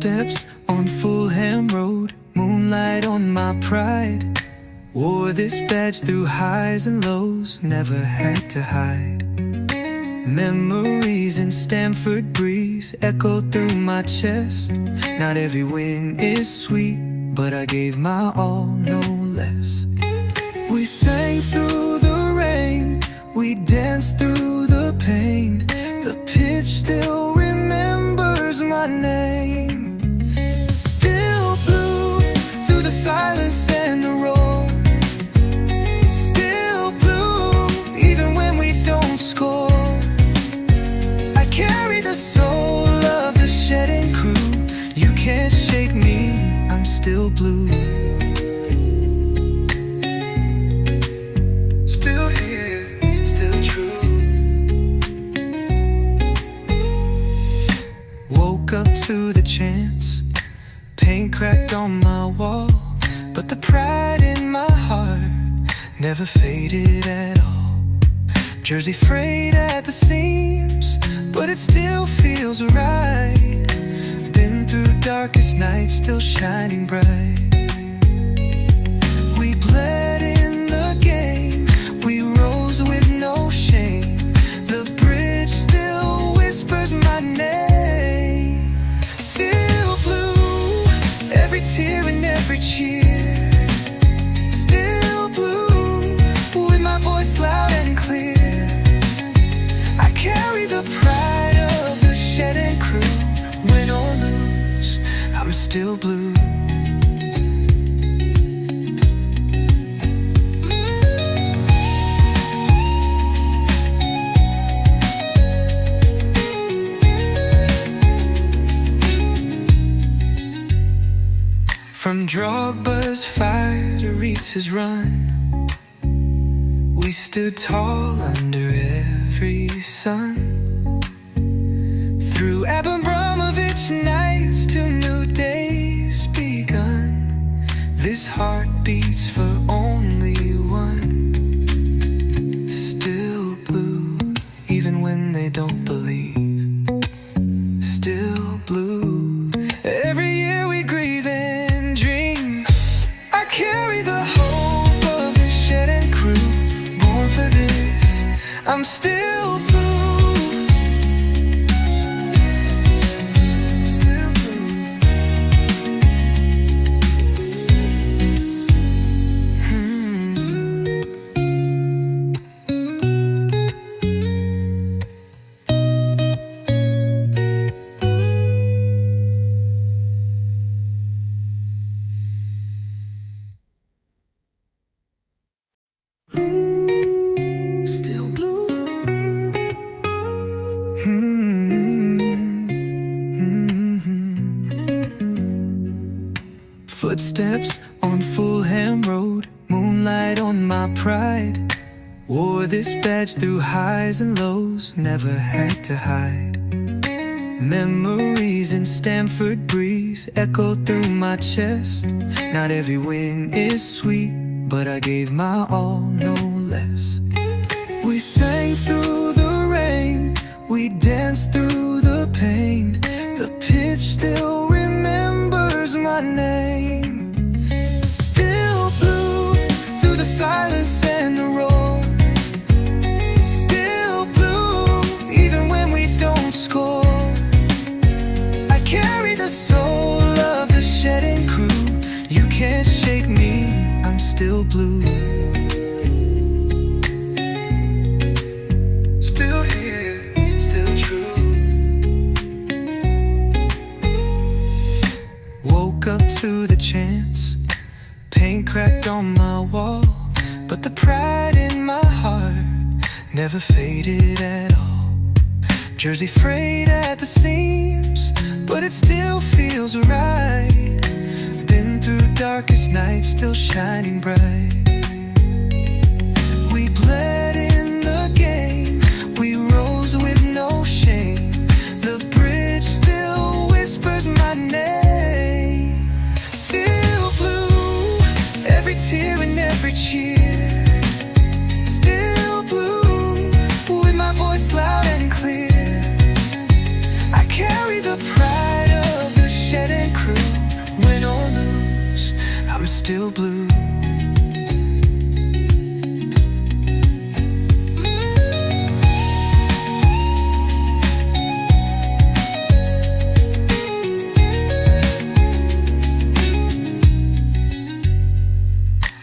Footsteps on Fulham Road, moonlight on my pride. Wore this badge through highs and lows, never had to hide. Memories in Stamford breeze echo through my chest. Not every win is sweet, but I gave my all, no less. We sang through the rain, we danced through the pain. The pitch still remembers my name. Still blue through the silence and the roar. Still blue even when we don't score. I carry the soul of the shedding crew. You can't shake me, I'm still blue. Still here, still true. Woke up to the chance, paint cracked on my wall, but the pride in my heart never faded at all. Jersey frayed at the seams, but it still feels right. Been through darkest nights, still shining bright. We bled in the game, we rose with no shame. The bridge still whispers my name. Still blue, every tear and every cheer. Still blue, with my voice loud and clear. I carry the pride of the shedding crew. Win or lose, I'm still blue. From Drogba's fire to Ritz's run, we stood tall under every sun. Through Abramovich nights to new days begun, this heart beats for only one. Still blue, even when they don't believe. Still blue, every year we grieve and dream. I carry the hope of the shedding crew, born for this, I'm still blue. Still blue. Footsteps on Fulham Road, moonlight on my pride. Wore this badge through highs and lows, never had to hide. Memories in Stamford breeze echo through my chest. Not every win is sweet, but I gave my all, no less. We sang through the rain, we danced through the pain. The pitch still remembers my name. Still blue through the silence and the roar. Still blue even when we don't score. I carry the soul of the shedding crew. You can't shake me, I'm still blue. Still here, still true. Woke up to the chance, paint cracked on my wall, but the pride in my heart never faded at all. Jersey frayed at the seams, but it still feels right. Been through darkest nights, still shining bright. We bled in the game, we rose with no shame. The bridge still whispers my name. Still blue, every tear and every cheer. Still blue, with my voice loud and clear. I carry the pride of the shedding still blue.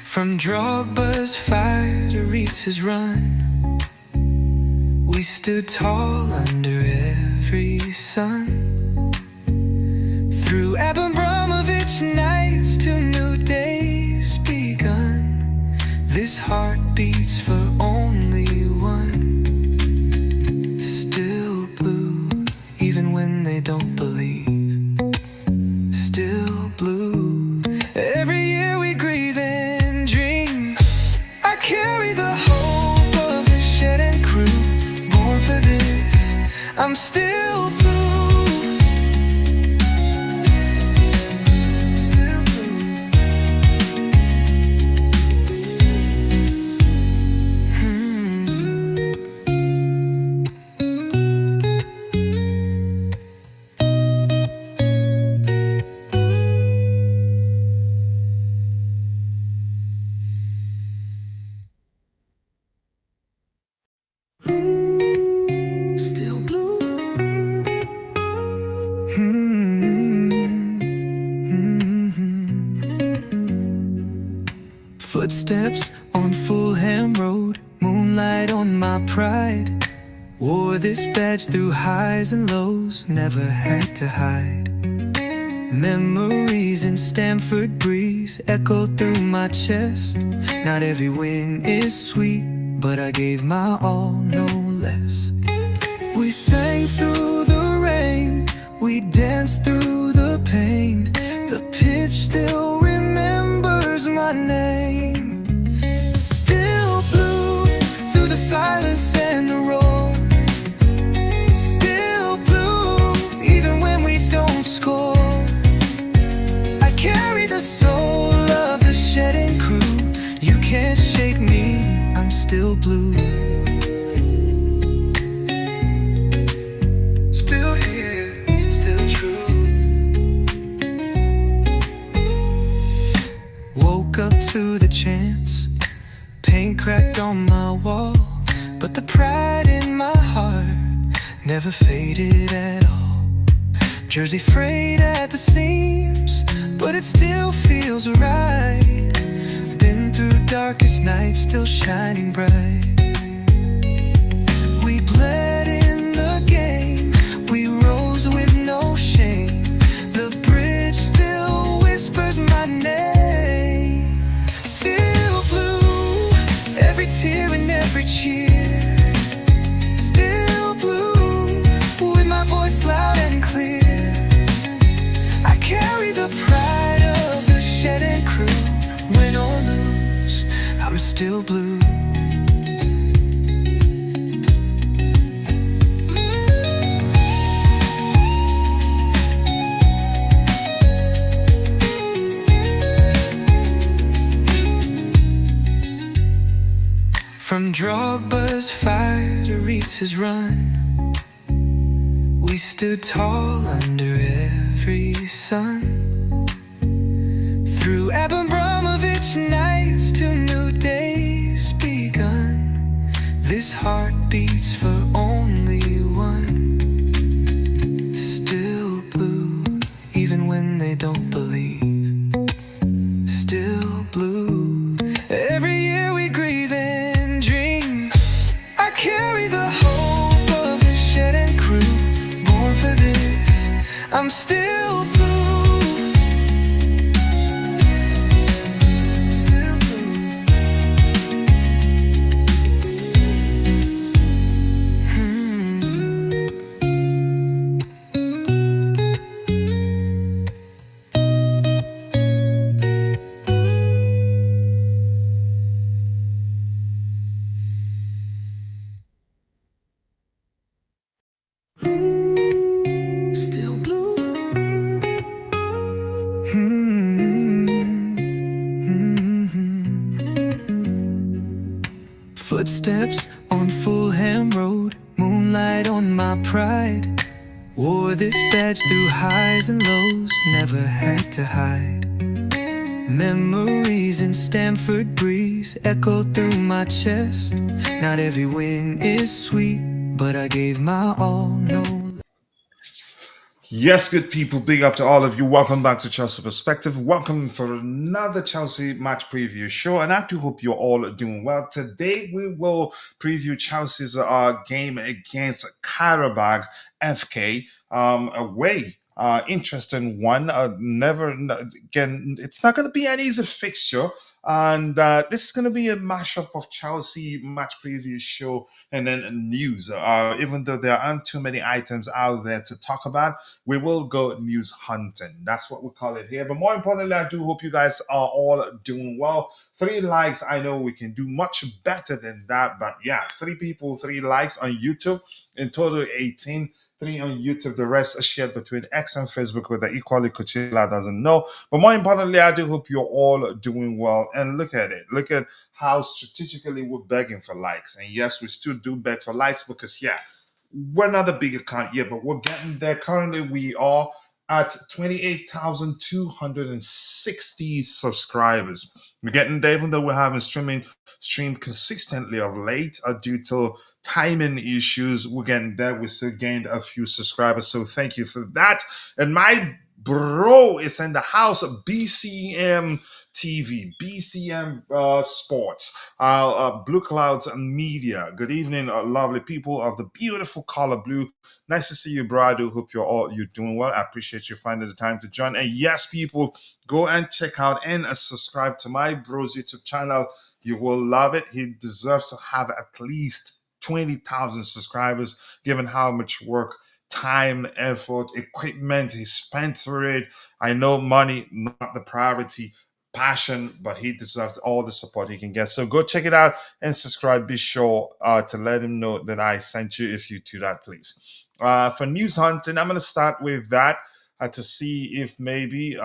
From Drogba's fire to Ritz's run, we stood tall under every sun. Through Abramovich nights to new days begun, this heart beats for only one. Still blue, even when they don't believe. Still blue, every year we grieve and dream. I carry the hope of the shed and crew, born for this. I'm still blue. Still blue. Footsteps on Fulham Road, moonlight on my pride. Wore this badge through highs and lows, never had to hide. Memories in Stamford breeze echo through my chest. Not every win is sweet, but I gave my all, no less. We sang through the rain, we danced through the pain. The pitch still remembers my name. Still blue through the silence and the roar. Still blue even when we don't score. I carry the soul of the shedding crew. You can't shake me, I'm still blue. Still here, still true. Woke up to the chance, paint cracked on my wall, but the pride in my heart never faded at all. Jersey frayed at the seams, but it still feels right. Been through darkest nights, still shining bright. We bled in the game, we rose with no shame. The bridge still whispers my name. Still blue, every tear and every cheer. Still blue, with my voice loud and clear. I carry the pride of the shed and crew. Win or lose, I'm still blue. From Drogba's fire to Ritz's run, we stood tall under every sun. Through Abramovich nights to new days begun, this heart beats for only one. Still blue, even when they don't believe. Still blue, every year we grieve and dream. I carry the hope of the shed and crew, born for this. I'm still blue. Still blue. Footsteps on Fulham Road, moonlight on my pride. Wore this badge through highs and lows, never had to hide. Memories in Stamford breeze echo through my chest. Not every win is sweet, but I gave my all. No. Yes, good people, big up to all of you. Welcome back to Chelsea Perspective. Welcome for another Chelsea match preview show, and I do hope you're all doing well. Today we will preview Chelsea's game against Qarabag FK away. Interesting one. Never again. It's not going to be an easy fixture, and this is going to be a mashup of Chelsea match preview show and then news. Even though there aren't too many items out there to talk about, we will go news hunting. That's what we call it here. But more importantly, I do hope you guys are all doing well. 3 likes. I know we can do much better than that. But yeah, 3 people, 3 likes on YouTube. In total, 18. 3 on YouTube. The rest are shared between X and Facebook with the equally Coachila doesn't know. But more importantly, I do hope you're all doing well. And look at it. Look at how strategically we're begging for likes. And yes, we still do beg for likes because, yeah, we're not a big account yet, but we're getting there. Currently, we are at 28,260 subscribers. We're getting there, even though we're having streamed consistently of late due to timing issues. We're getting there. We still gained a few subscribers, so thank you for that. And my bro is in the house of BCM TV, BCM Sports, Blue Clouds Media. Good evening, lovely people of the beautiful color blue. Nice to see you, bro. I do hope you're doing well. I appreciate you finding the time to join. And yes, people, go and check out and subscribe to my bro's YouTube channel. You will love it. He deserves to have at least 20,000 subscribers, given how much work, time, effort, equipment he spent for it. I know money not the priority, passion, but he deserves all the support he can get. So go check it out and subscribe. Be sure to let him know that I sent you if you do that, please. For news hunting, I'm going to start with that to see if maybe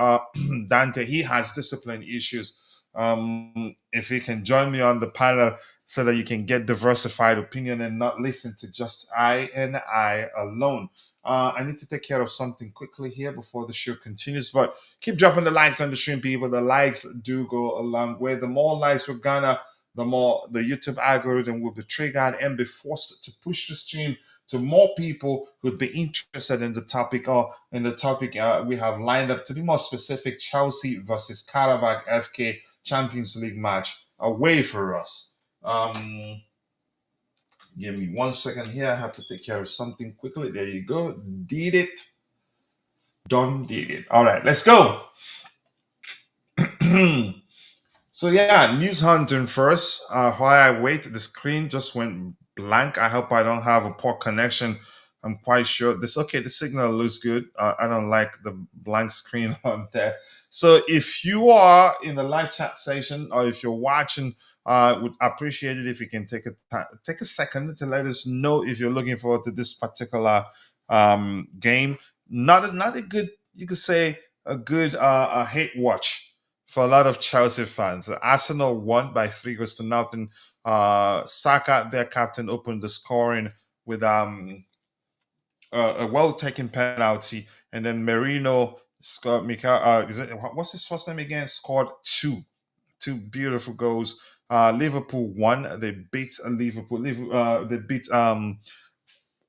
Dante, he has discipline issues. If he can join me on the panel so that you can get diversified opinion and not listen to just I and I alone. I need to take care of something quickly here before the show continues, but keep dropping the likes on the stream, people. The likes do go a long way. The more likes we're gonna, the more the YouTube algorithm will be triggered and be forced to push the stream to more people who'd be interested in the topic or in the topic we have lined up. To be more specific, Chelsea versus Qarabag FK Champions League match away for us. Give me 1 second here. I have to take care of something quickly. There you go. Did it. Done did it. All right, let's go. So yeah, news hunting first. While I wait, the screen just went blank. I hope I don't have a poor connection. I'm quite sure this. Okay, the signal looks good. I don't like the blank screen on there. So if you are in the live chat session or if you're watching, would appreciate it if you can take a second to let us know if you're looking forward to this particular game. Not a good, you could say, a good a hate watch for a lot of Chelsea fans. Arsenal won by 3 goals to nothing. Saka, their captain, opened the scoring with a well taken penalty, and then Merino scored. What's his first name again? Scored two beautiful goals. Liverpool won. They beat Liverpool. They beat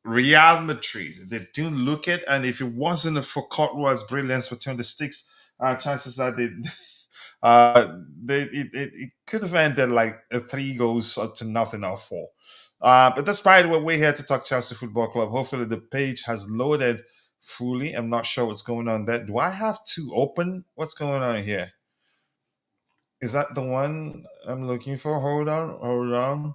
Real Madrid. They didn't look it, and if it wasn't for Courtois' brilliance between the sticks, chances are it could have ended like a 3 goals to nothing or 4. But despite what we're here to talk Chelsea Football Club, hopefully the page has loaded fully. I'm not sure what's going on there. Do I have to open? What's going on here? Is that the one I'm looking for? Hold on.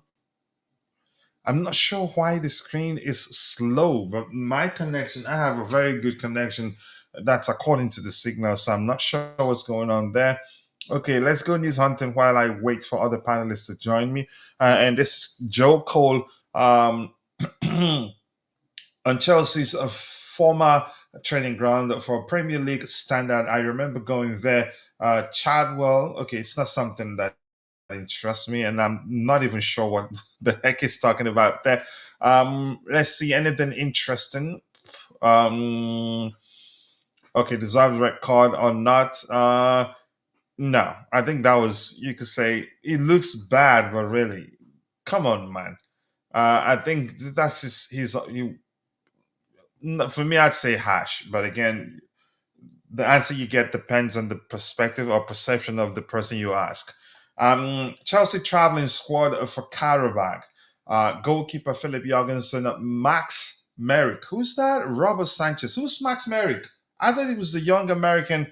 I'm not sure why the screen is slow, but my connection, I have a very good connection. That's according to the signal, so I'm not sure what's going on there. Okay, let's go news hunting while I wait for other panelists to join me. And this is Joe Cole on Chelsea's former training ground for Premier League standard. I remember going there. Chadwell, okay, it's not something that interests me, and I'm not even sure what the heck he's talking about there. Let's see, anything interesting? Okay, deserves red card or not? No, I think that was, you could say it looks bad, but really, come on, man. I think that's for me. I'd say hash, but again, the answer you get depends on the perspective or perception of the person you ask. Chelsea traveling squad for Qarabag. Goalkeeper Philip Jorgensen, Max Merrick. Who's that? Robert Sanchez. Who's Max Merrick? I thought he was the young American.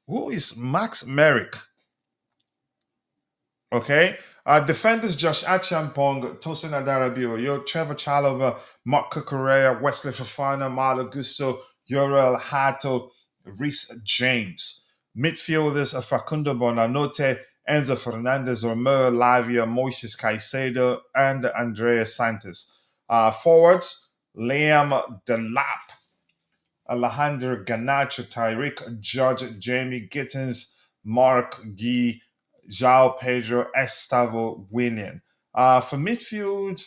Who is Max Merrick? Okay. Defenders Josh Achampong, Tosin Adarabio, Yo Trevor Chalobah, Mark Correa, Wesley Fafana, Malo Gusto, Yorel Hato, Reese James. Midfielders Facundo Bonanote, Enzo Fernandez, Romeo Lavia, Moises Caicedo, and Andrea Santos. Forwards Liam Delap, Alejandro Ganacho, Tyreek, George, Jamie Gittens, Mark Gee, João Pedro, Estevão, Willian. For midfield,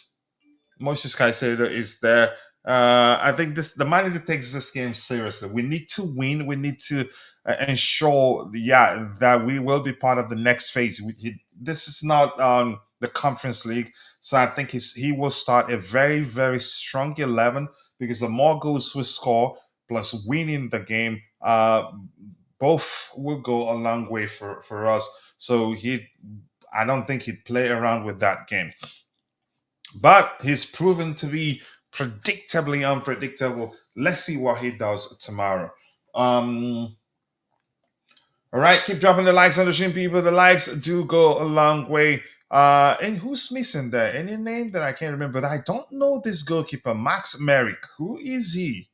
Moises Caicedo is there. I think the manager takes this game seriously. We need to win. We need to ensure, yeah, that we will be part of the next phase. This is not the Conference League, so I think he will start a very very strong 11 because the more goals we score plus winning the game, both will go a long way for us. So I don't think he'd play around with that game. But he's proven to be predictably unpredictable. Let's see what he does tomorrow. All right, keep dropping the likes on the stream, people. The likes do go a long way. And who's missing there? Any name that I can't remember? But I don't know this goalkeeper, Max Merrick. Who is he?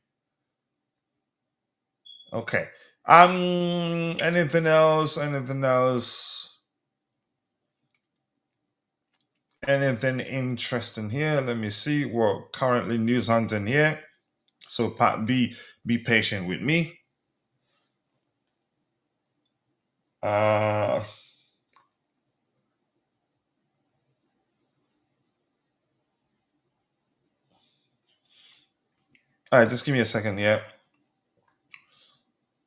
Okay. Anything else? Anything else? Anything interesting here? Let me see. We're currently news hunting here. So be patient with me. Uh, all right, just give me a second here.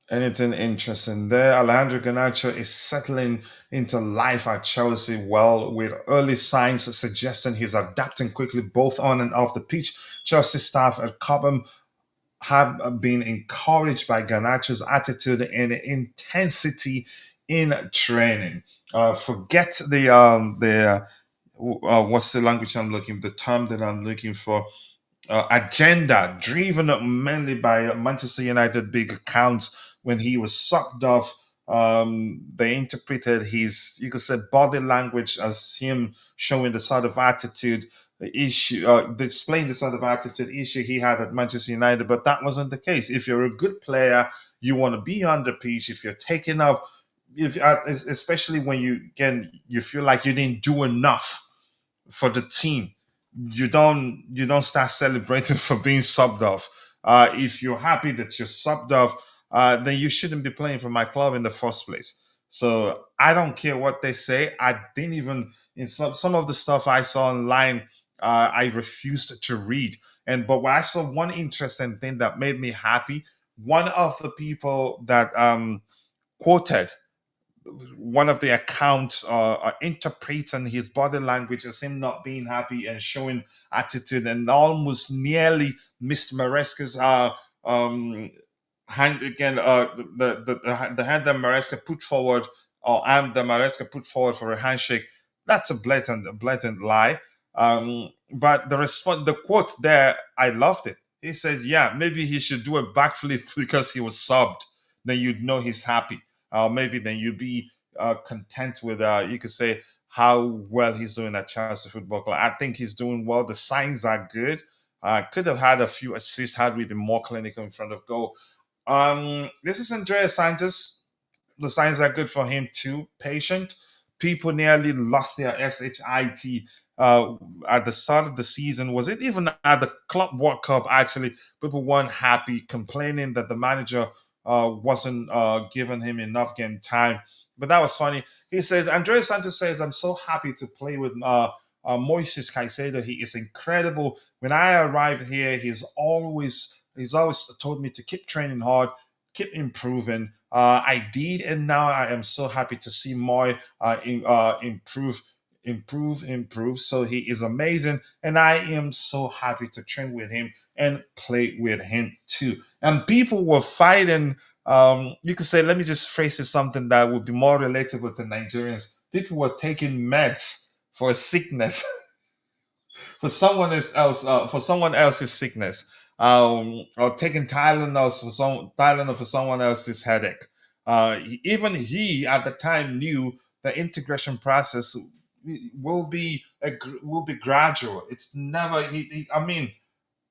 Anything interesting there? Alejandro Garnacho is settling into life at Chelsea well, with early signs suggesting he's adapting quickly both on and off the pitch. Chelsea staff at Cobham have been encouraged by Garnacho's attitude and intensity in training. Forget what's the language I'm looking, the term that I'm looking for, agenda driven mainly by Manchester United big accounts. When he was sucked off, they interpreted his, you could say, body language as him showing the sort of attitude issue, displaying the sort of attitude issue he had at Manchester United. But that wasn't the case. If you're a good player, you want to be on the pitch. If you're taking up, if especially when you feel like you didn't do enough for the team, you don't start celebrating for being subbed off. If you're happy that you're subbed off, then you shouldn't be playing for my club in the first place. So I don't care what they say. I didn't even, in some of the stuff I saw online, I refused to read. But when I saw one interesting thing that made me happy, one of the people that quoted one of the accounts are interpreting his body language as him not being happy and showing attitude, and almost nearly missed Maresca's hand again. The hand that Maresca put forward, or arm that Maresca put forward for a handshake. That's a blatant lie. But the quote there, I loved it. He says, "Yeah, maybe he should do a backflip because he was subbed. Then you'd know he's happy." Maybe then you'd be content with, you could say, how well he's doing at Chelsea Football Club. I think he's doing well. The signs are good. Could have had a few assists had we been more clinical in front of goal. This is Andrea Santos. The signs are good for him too. Patient. People nearly lost their shit at the start of the season. Was it even at the Club World Cup? Actually, people weren't happy, complaining that the manager wasn't giving him enough game time. But that was funny. He says, Andrea Santos says, "I'm so happy to play with Moises Caicedo. He is incredible. When I arrived here, he's always told me to keep training hard, keep improving. I did, and now I am so happy to see Moy improve. So he is amazing, and I am so happy to train with him and play with him too. And people were fighting. You could say, let me just phrase it something that would be more relatable to Nigerians. People were taking meds for sickness for someone else's sickness, or taking Tylenol for someone else's headache. Even he at the time knew the integration process will be gradual. It's never. I mean,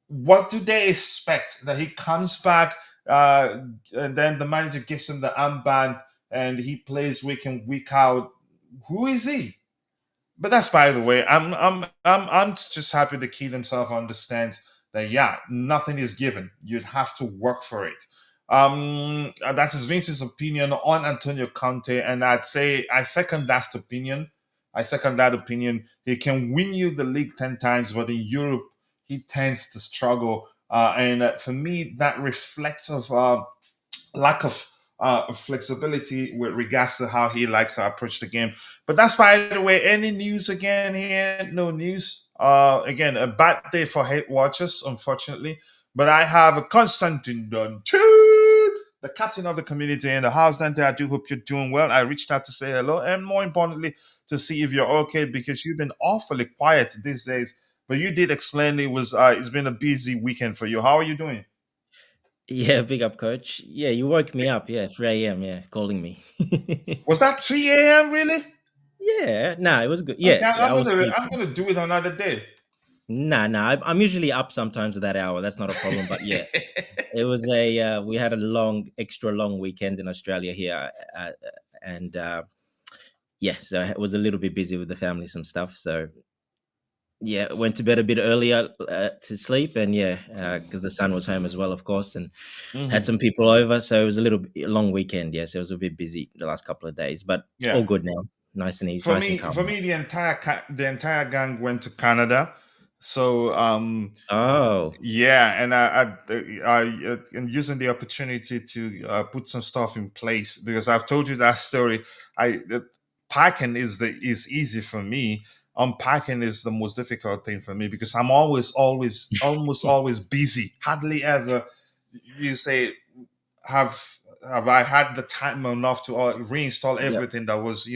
what do they expect that he comes back, and then the manager gives him the armband and he plays week in week out? Who is he? But that's by the way. I'm just happy the kid himself understands that yeah, nothing is given. You'd have to work for it. That's Vince's opinion on Antonio Conte, and I'd say I second that opinion. I second that opinion. He can win you the league 10 times, but in Europe he tends to struggle. And for me, that reflects of lack of flexibility with regards to how he likes to approach the game. But that's by the way. Any news again here? No news. Again, a bad day for hate watchers, unfortunately. But I have a Constantine Dunton, the captain of the community in the house. Dante, I do hope you're doing well. I reached out to say hello, and more importantly, to see if you're okay because you've been awfully quiet these days. But you did explain it's been a busy weekend for you. How are you doing? Yeah, big up, coach. Yeah, you woke me up. Yeah, 3 a.m. Yeah, calling me. Was that 3 a.m. really? Yeah, nah, it was good. Okay, Yeah, yeah, I was I'm sleeping. gonna do it another day. Nah, I'm usually up sometimes at that hour. That's not a problem. But yeah, it was we had a extra long weekend in Australia here, and yeah, so I was a little bit busy with the family, some stuff. So yeah, went to bed a bit earlier to sleep, and yeah, because the son was home as well, of course, and had Hmm. some people over, so it was a long weekend. Yes, it was a bit busy the last couple of days, but Yeah. all good now. Nice and easy, For nice and me, calm for now. me, the entire gang went to Canada. So Oh, yeah, and I am using the opportunity to put some stuff in place because I've told you that story. Packing is easy for me. Unpacking is the most difficult thing for me because I'm almost always busy. Hardly ever you say have have I had the time enough to reinstall yep. everything that was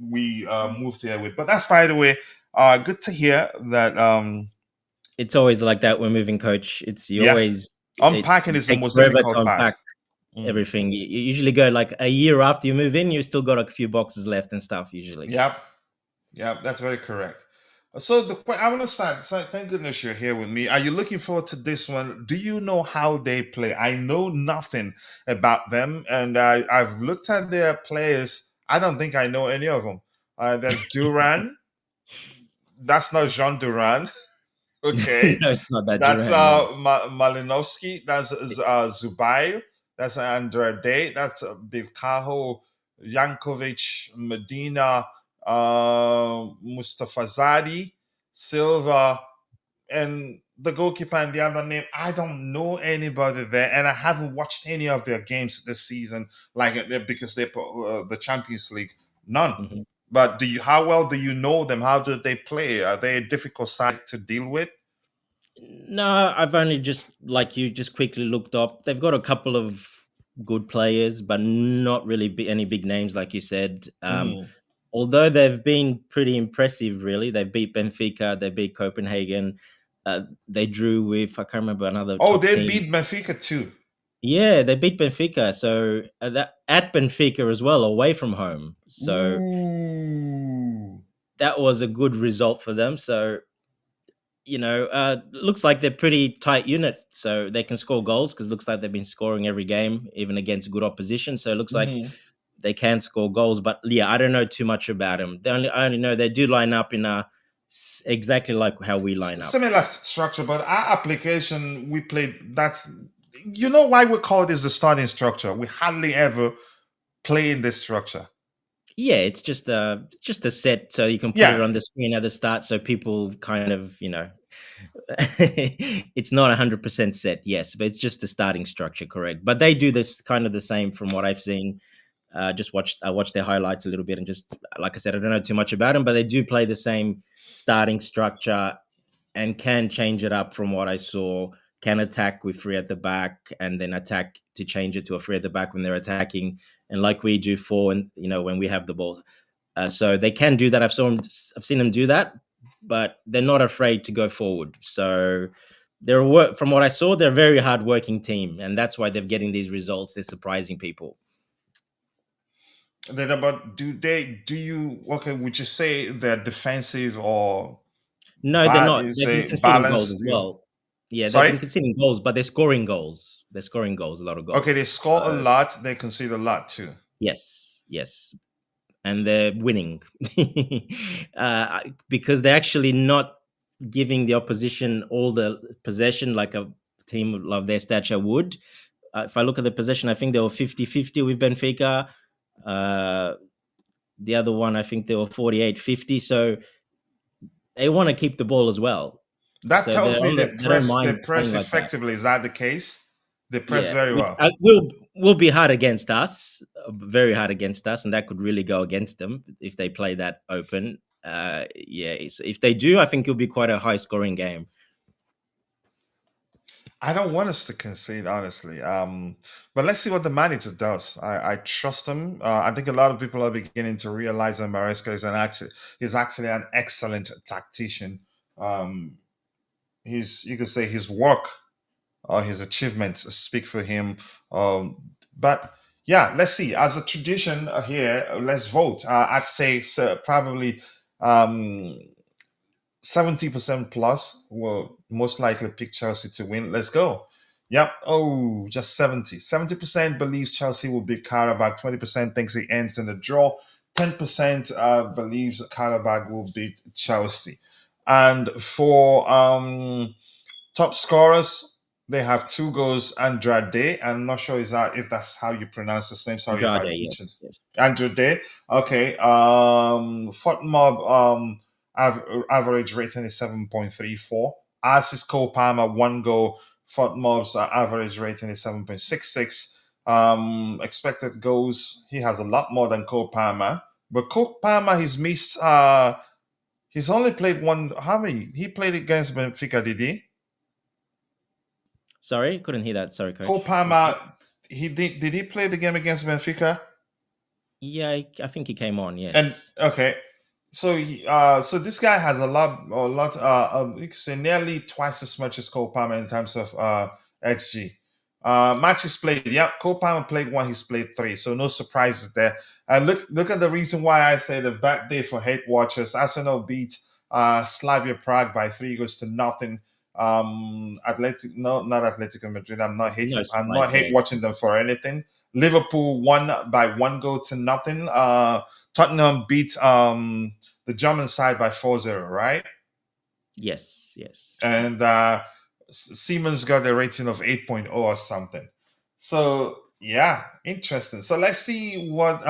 we moved here with. But that's by the way. Good to hear that. It's always like that when moving, coach. Yeah, It unpacking is the takes most forever to difficult part. unpack everything. You usually go like a year after you move in, you still got a few boxes left and stuff. Usually, Yep, yep, that's very correct. So I want to start. So thank goodness you're here with me. Are you looking forward to this one? Do you know how they play? I know nothing about them, and I've looked at their players. I don't think I know any of them. There's Duran. That's not Jean Duran. Okay. no, it's not that That's Duran. No. Malinowski. That's Zubair. That's Andrade. That's Bilkaho, Yankovic, Medina, Mustafa Zadi, Silva, and the goalkeeper and the other name. I don't know anybody there, and I haven't watched any of their games this season, like because they the Champions League. None. Mhm. But do you? How well do you know them? How do they play? Are they a difficult side to deal with? No, I've only just like you just quickly looked up. They've got a couple of good players, but not really any big names, like you said. Mhm. Although they've been pretty impressive, really. They beat Benfica, they beat Copenhagen. They drew with I can't remember another Oh, top they team. beat Benfica too. Yeah, they beat Benfica, so that at Benfica as well, away from home. So Ooh. that was a good result for them. So looks like they're pretty tight unit, so they can score goals because looks like they've been scoring every game, even against good opposition. So it looks like Mhm. they can score goals. But yeah, I don't know too much about them. I only know they do line up in exactly like how we line up. Similar structure, but our application we played. That's why we call this the starting structure. We hardly ever play in this structure. Yeah, it's just a set, so you can put it Yeah, on the screen at the start, so people kind of It's not 100% set, yes, but it's just the starting structure, correct? But they do this kind of the same from what I've seen. I watched their highlights a little bit, and just like I said, I don't know too much about them, but they do play the same starting structure and can change it up from what I saw. Can attack with three at the back, and then attack to change it to a three at the back when they're attacking, and like we do four, and when we have the ball. So they can do that. I've seen them do that, but they're not afraid to go forward. So from what I saw, they're a very hard-working team, and that's why they're getting these results. They're surprising people. Then about do you okay? Would you say they're defensive or No, they're not. you They've been say conceding goals balance? as well. Yeah, they've Sorry. been conceding goals, but they're scoring goals. They're scoring goals, a lot of Okay, they goals. score a lot. They concede a lot too. Yes, and they're winning because they're actually not giving the opposition all the possession like a team of their stature would. If I look at the possession, I think they were 50-50 with Benfica. The other one, I think they were 48-50. So they want to keep the ball as well. That So tells me they don't they mind press playing like that. effectively. Is that the case? They press Yeah, very which well. will be hard against us, very hard against us, and that could really go against them if they play that open. If they do, I think it'll be quite a high-scoring game. I don't want us to concede, honestly. But let's see what the manager does. I trust him. I think a lot of people are beginning to realize that Maresca is actually an excellent tactician. Um, you could say his work or his achievements speak for him. But yeah, let's see. As a tradition here, let's vote. I'd say probably um, 70% plus will most likely pick Chelsea to win. Let's go. Yep. Oh, just 70. 70% believes Chelsea will beat Qarabag. 20% thinks it ends in a draw. 10% believes Qarabag will beat Chelsea. And for top scorers, they have 2 goals. Andrade. I'm not sure if that's how you pronounce his name. Sorry if I Andrade, butchered. yes. Andrade. Okay. Fort Mob average rating is 7.34. As is Cole Palmer, 1 goal. Fort Mob's average rating is 7.66. Expected goals, he has a lot more than Cole Palmer. But Cole Palmer, he's missed. He's only played one. How many? He played against Benfica, did he? Sorry, couldn't hear that. Sorry, coach. Cole Palmer, he did. Did he play the game against Benfica? Yeah, I think he came on. Yes. And okay, so so this guy has a lot. You could say nearly twice as much as Cole Palmer in terms of xG. Matches played. Yep, Cole Palmer played 1. He's played 3. So no surprises there. And look at the reason why I say the bad day for hate watchers. Arsenal beat Slavia Prague by 3-0. Not Atletico Madrid. I'm not hating. I'm not hate watching them for anything. Liverpool won by 1-0. Tottenham beat the German side by 4-0, right? Yes. And Siemens got a rating of 8.0 or something. So yeah, interesting. So let's see what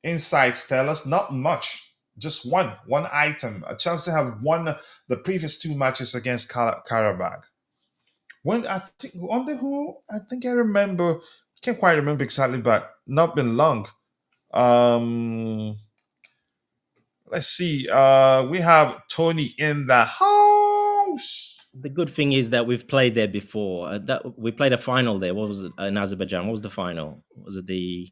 insights tell us. Not much, just one item. Chelsea have won the previous 2 matches against Qarabag. When I think under who I think I remember, can't quite remember exactly, but not been long. Let's see. We have Tony in the house. The good thing is that we've played there before. That we played a final there. What was it in Azerbaijan? What was the final? Was it the?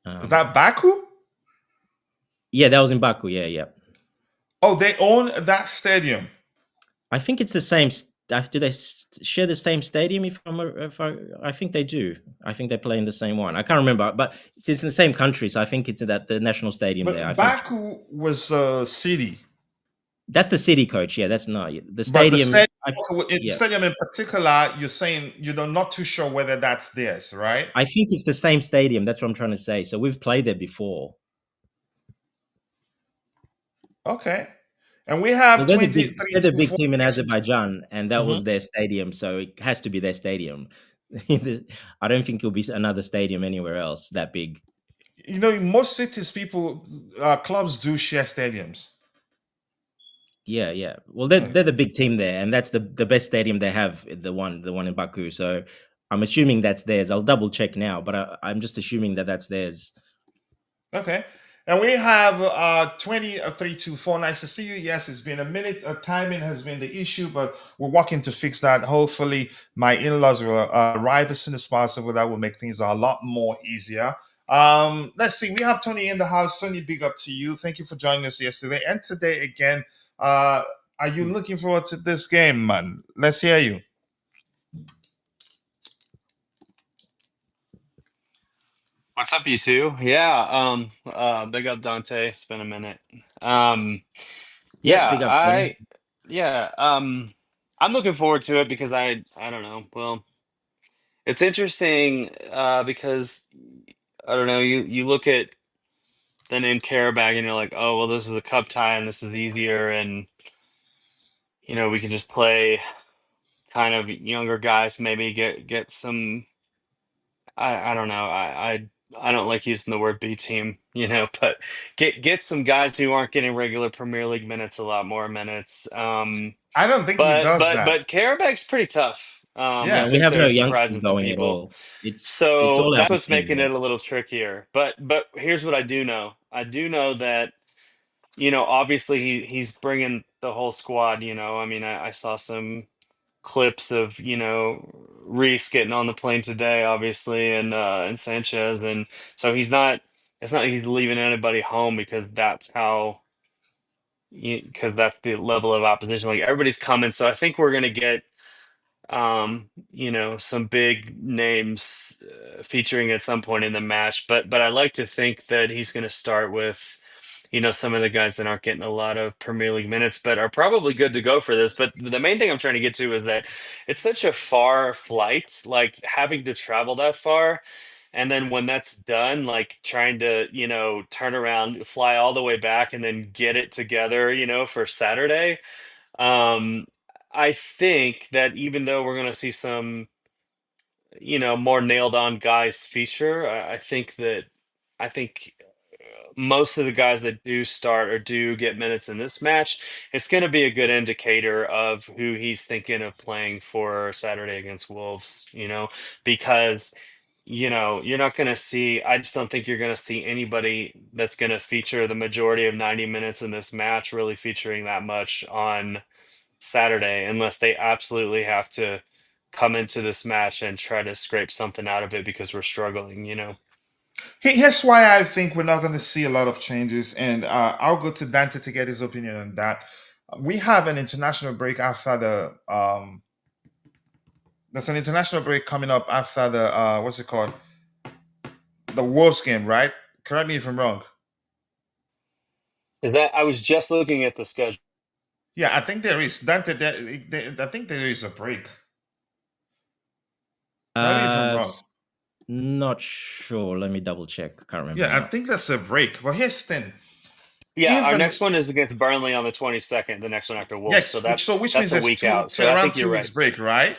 Is that Baku? Yeah, that was in Baku. Yeah. Oh, they own that stadium. I think it's the same. Do they share the same stadium? I think they do. I think they play in the same one. I can't remember, but it's in the same country, so I think it's at the national stadium but there. Baku was a city. That's the city, coach. Yeah, that's not the stadium. The stadium in particular, you're saying you're not too sure whether that's theirs, right? I think it's the same stadium. That's what I'm trying to say. So we've played there before. Okay. And we have they're the big team in Azerbaijan, and that was their stadium, so it has to be their stadium. I don't think it'll be another stadium anywhere else that big. In most cities, clubs do share stadiums. Yeah. Well, they're the big team there, and that's the best stadium they have. The one in Baku. So I'm assuming that's theirs. I'll double check now, but I'm just assuming that that's theirs. Okay. And we have 2324. Nice to see you. Yes, it's been a minute. Timing has been the issue, but we're working to fix that. Hopefully, my in-laws will arrive as soon as possible. That will make things a lot more easier. Let's see. We have Tony in the house. Tony, big up to you. Thank you for joining us yesterday and today again. Are you looking forward to this game, man? Let's hear you. What's up, you two? Yeah, big up Dante. It's been a minute. Um, Yeah, yeah, big up, Tony. I'm looking forward to it because I don't know. Well, it's interesting because I don't know. You look at the name Qarabag and you're like, oh well, this is a cup tie and this is easier, and we can just play kind of younger guys, maybe get some. I don't know. I don't like using the word B team, but get some guys who aren't getting regular Premier League minutes, a lot more minutes. I don't think he But does but that. but Qarabag's pretty tough. I Yeah, Yeah. we think have no they're youngsters surprising to going at people. all. It's So all our that's big what's team. making Yeah. it a little trickier. But here's what I do know. I do know that obviously he's bringing the whole squad. I mean, I saw some clips of Reese getting on the plane today, obviously, and Sanchez, and so he's not. It's not like he's leaving anybody home because that's how. Because that's the level of opposition. Like everybody's coming, so I think we're gonna get some big names featuring at some point in the match. But I like to think that he's gonna start with some of the guys that aren't getting a lot of Premier League minutes, but are probably good to go for this. But the main thing I'm trying to get to is that it's such a far flight, like having to travel that far. And then when that's done, like trying to, turn around, fly all the way back and then get it together, for Saturday. Um, I think that even though we're going to see some, more nailed on guys feature, I think most of the guys that do start or do get minutes in this match, it's going to be a good indicator of who he's thinking of playing for Saturday against Wolves, because, you're not going to see, I just don't think you're going to see anybody that's going to feature the majority of 90 minutes in this match really featuring that much on Saturday unless they absolutely have to come into this match and try to scrape something out of it because we're struggling. Here's why I think we're not going to see a lot of changes, and I'll go to Dante to get his opinion on that. We have an international break after the there's an international break coming up after the what's it called, the Wolves game, right? Correct me if I'm wrong. Is that I was just looking at the schedule. Yeah, I think there is Dante. I think there is a break. Correct me if I'm wrong. Not sure. Let me double check. Can't remember. Yeah, I now. think that's a break. But here's the thing. Yeah, our Even- next one is against Burnley on the 22nd. The next one after Wolves. Yes, So that's which that's means a there's week two, out. So I around think you're 2 right. weeks break, right?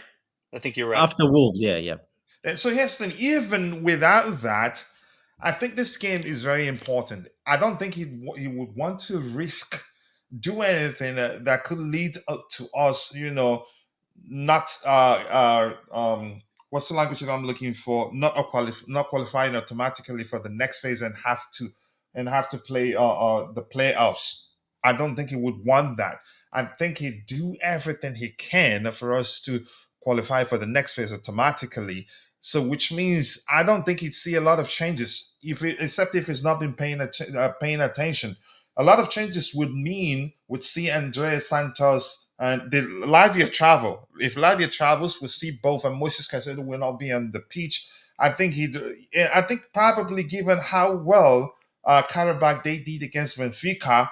I think you're right. After Wolves, yeah. And so here's the thing, even without that, I think this game is very important. I don't think he would want to risk do anything that could lead up to us, not what's the language that I'm looking for? Not qualifying automatically for the next phase and have to play the playoffs. I don't think he would want that. I think he'd do everything he can for us to qualify for the next phase automatically. So, which means I don't think he'd see a lot of changes, except if he's not been paying attention. A lot of changes would see Andreas Santos and the Lavia travel. If Lavia travels, we'll see both, and Moses Caicedo will not be on the pitch. I think probably given how well Qarabag they did against Benfica,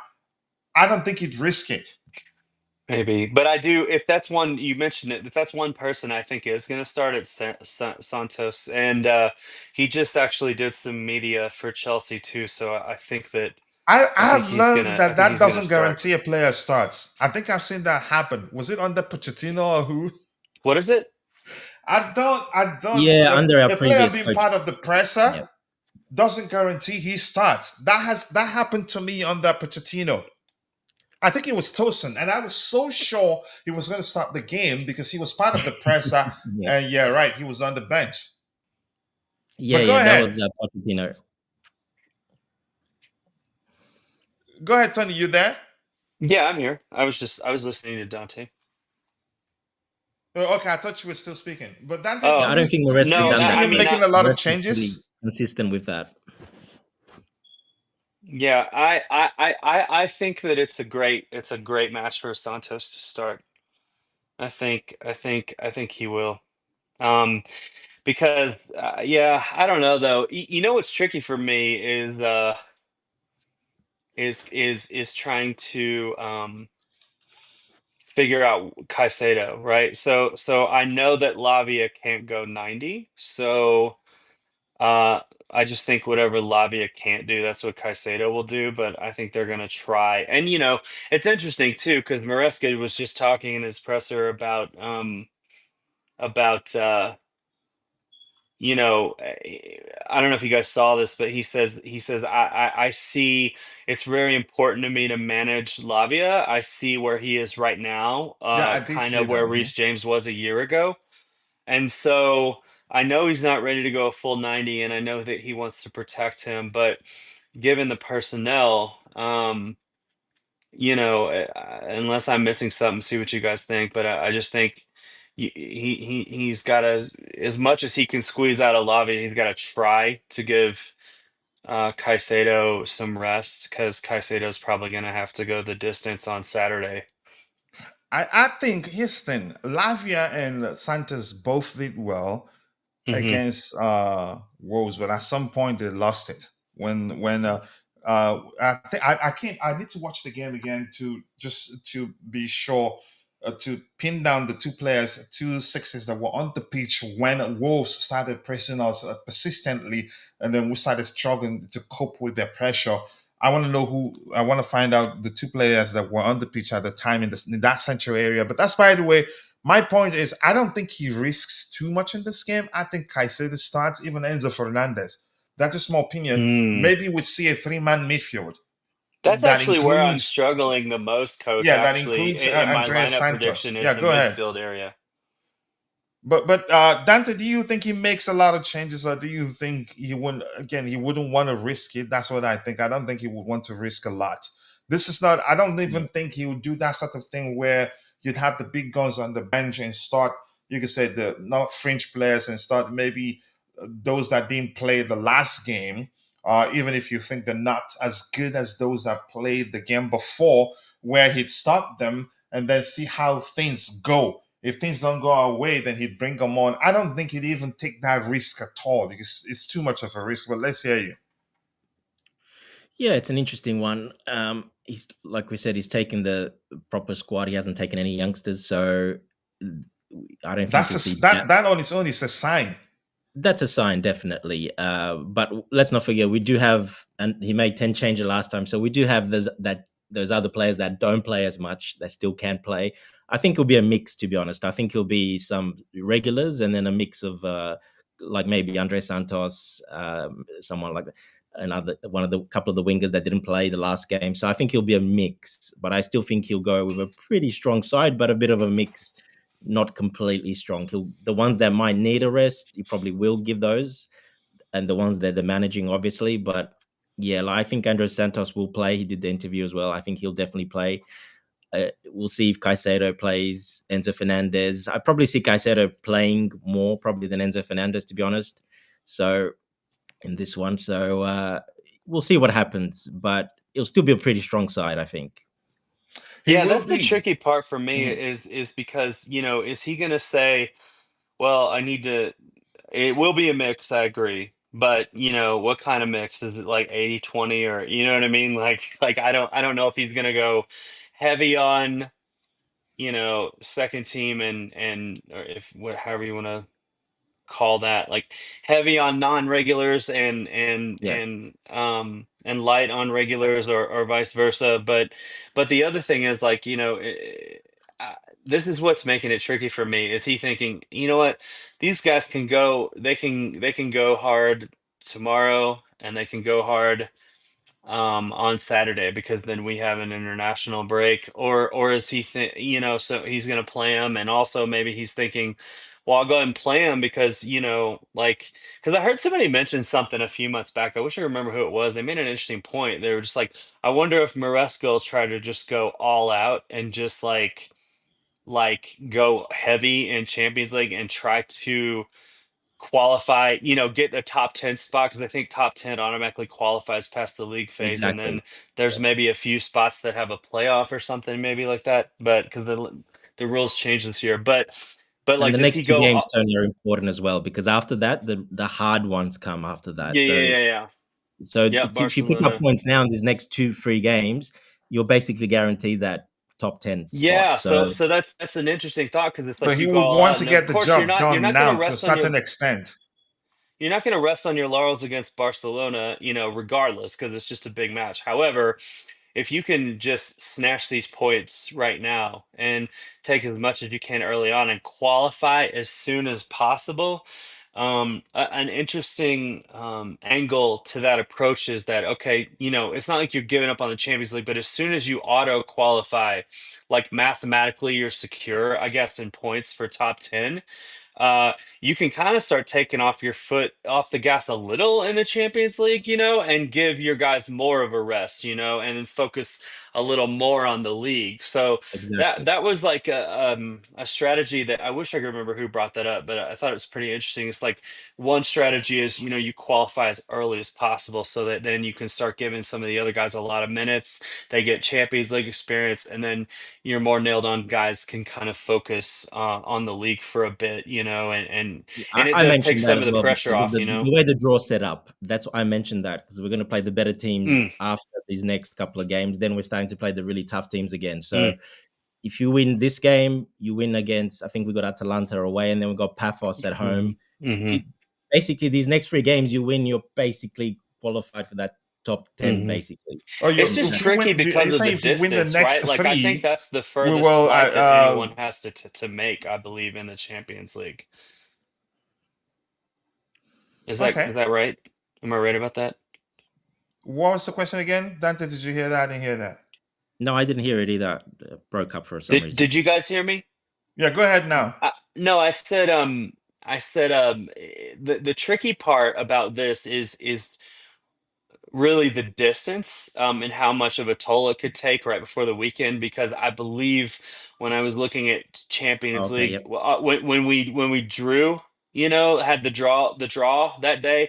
I don't think he'd risk it. Maybe, but I do. If that's one you mentioned it, if that's one person I think is going to start at Santos, and he just actually did some media for Chelsea too. So I think that I have think he's learned gonna- I that think that he's gonna doesn't start. guarantee a player starts. I think I've seen that happen. Was it under Pochettino or who? What is it? I don't. Yeah, under our the player previous being coach. part of the presser Yeah. doesn't guarantee he starts. That happened to me under Pochettino. I think it was Tosin, and I was so sure he was going to start the game because he was part of the presser. Yeah, And yeah, right, he was on the bench. yeah, But go yeah. That ahead, was Pochettino. go ahead, Tony. You there? Yeah, I'm here. I was listening to Dante. Oh, okay, I thought you were still speaking. But Dante, Yeah, Oh I don't think Maresca do no, you done see that I him mean, though. making a lot of Maresca's pretty changes? consistent with that. yeah, I think that it's a great match for Santos to start. I think he will. Um, because yeah, I don't know though. You know what's tricky for me is trying to figure out Caicedo, right? So I know that Lavia can't go 90, so uh I just think whatever Lavia can't do, that's what Caicedo will do. But I think they're gonna try. And it's interesting too because Maresca was just talking in his presser about you know, I don't know if you guys saw this, but he says I see it's very important to me to manage Lavia. I see where he is right now, Yeah, I did kind see of where that. Mhm. Reece James was a year ago. And so I know he's not ready to go a full 90, and I know that he wants to protect him, but given the personnel, unless I'm missing something, see what you guys think. But I just think he's got to, as much as he can squeeze out of Lavi, he's got to try to give Caicedo some rest because Caicedo's probably going to have to go the distance on Saturday. I think Houston, Lavia and Santos both did well Hmm. against Wolves, but at some point they lost it. I can't. I need to watch the game again to just to be sure to pin down the two players, two sixes that were on the pitch when Wolves started pressing us persistently, and then we started struggling to cope with their pressure. I want to know who. I want to find out the two players that were on the pitch at the time in that central area. But that's, by the way, my point is, I don't think he risks too much in this game. I think Caicedo starts, even Enzo Fernandez. That's a small opinion. Mm. Maybe we'd see a three-man midfield That's that actually where I'm includes, struggling the most, coach. yeah, that Actually, includes in my Andreas lineup Santos. prediction is Yeah, the go ahead. midfield area. But Dante, do you think he makes a lot of changes, or do you think he wouldn't? Again, he wouldn't want to risk it. That's what I think. I don't think he would want to risk a lot. This is not. I don't Yeah. even think he would do that sort of thing where you'd have the big guns on the bench and start. You could say the not fringe players and start maybe those that didn't play the last game. Even if you think they're not as good as those that played the game before, where he'd start them and then see how things go. If things don't go our way, then he'd bring them on. I don't think he'd even take that risk at all because it's too much of a risk. But let's hear you. Yeah, it's an interesting one. He's like we said, he's taken the proper squad. He hasn't taken any youngsters, so I don't think you'll see that. That on its own is a sign. That's a sign, definitely. But let's not forget, we do have, and he made 10 changes last time, so we do have those other players that don't play as much that still can play. I think it'll be a mix, to be honest. I think it'll be some regulars and then a mix of like maybe Andre Santos, someone like that, another one of the couple of the wingers that didn't play the last game. So I think he'll be a mix, but I still think he'll go with a pretty strong side, but a bit of a mix, not completely strong. The ones that might need a rest, he probably will give those, and the ones that they're managing, obviously. But yeah, like, I think Andres Santos will play. He did the interview as well. I think he'll definitely play. We'll see if Caicedo plays. Enzo Fernandez. I probably see Caicedo playing more probably than Enzo Fernandez, to be honest. So in this one, so we'll see what happens, but it'll still be a pretty strong side, I think. He Yeah, will that's the be. tricky part for me Mhm. is because, is he gonna say, well, I need to it will be a mix, I agree. But, what kind of mix? Is it like 80-20, or you know what I mean? Like I don't know if he's gonna go heavy on, second team and or if what however you wanna call that, like heavy on non-regulars Yeah. and light on regulars, or vice versa. But the other thing is, like, uh, this is what's making it tricky for me. Is he thinking, you know what, these guys can go, they can go hard tomorrow, and they can go hard on Saturday because then we have an international break, or is he so he's going to play him, and also maybe he's thinking, well, I'll go ahead and play him because like because I heard somebody mention something a few months back. I wish I remember who it was. They made an interesting point. They were just like, I wonder if Maresca will try to just go all out and just go heavy in Champions League and try to qualify, get a top 10 spot because I think top 10 automatically qualifies past the league phase. And Exactly. then there's maybe a few spots that have a playoff or something, maybe like that. But because the rules changed this year. But And like, the does next he two go? games, Tony, are important as well because after that, the hard ones come after that. Yeah, yeah, So yeah, yeah. so Yeah, if you pick up Barcelona. points now in these next 2-3 games, you're basically guaranteed that top 10 spot. Yeah, So so that's an interesting thought because it's So like he you go would all want out, to and of get the course you're job not done going to now to a rest on your certain extent. you're not going to rest on your laurels against Barcelona, regardless, because it's just a big match. However, if you can just snatch these points right now and take as much as you can early on and qualify as soon as possible, an interesting angle to that approach is that, okay, it's not like you're giving up on the Champions League, but as soon as you auto qualify, like mathematically, you're secure, I guess, in points for top 10. uh, you can kind of start taking off your foot off the gas a little in the Champions League, and give your guys more of a rest, and then focus a little more on the league. So that exactly. that was like a strategy that I wish I could remember who brought that up, but I thought it was pretty interesting. It's like one strategy is, you qualify as early as possible so that then you can start giving some of the other guys a lot of minutes. They get Champions League experience, and then your more nailed on guys can kind of focus on the league for a bit, and it I does take mentioned that some as of the well pressure because of off. the way the draw set up. That's why I mentioned that because we're going to play the better teams Mm, after these next couple of games. Then we're starting to play the really tough teams again. So mm, if you win this game, you win against, I think we got Atalanta away, and then we got Paphos at mhm, home. If you mhm, basically these next 3 games you win, you're basically qualified for that top 10, mhm. basically. Oh, It's you just if you tricky win, are you because of the saying if you win the distance, next right? Like I think three, that's the we furthest will? flight that anyone has to make, I believe, in the Champions League. Okay. Is that right? Am I right about that? What was the question again, Dante? Did you hear that? I didn't hear that. No, I didn't hear it either. Broke up for some Did reason. you guys hear me? Yeah, go ahead now. No, I said the tricky part about this is really the distance, and how much of a toll it could take right before the weekend, because I believe when I was looking at Champions Okay, League, yep, when we drew, had the draw that day,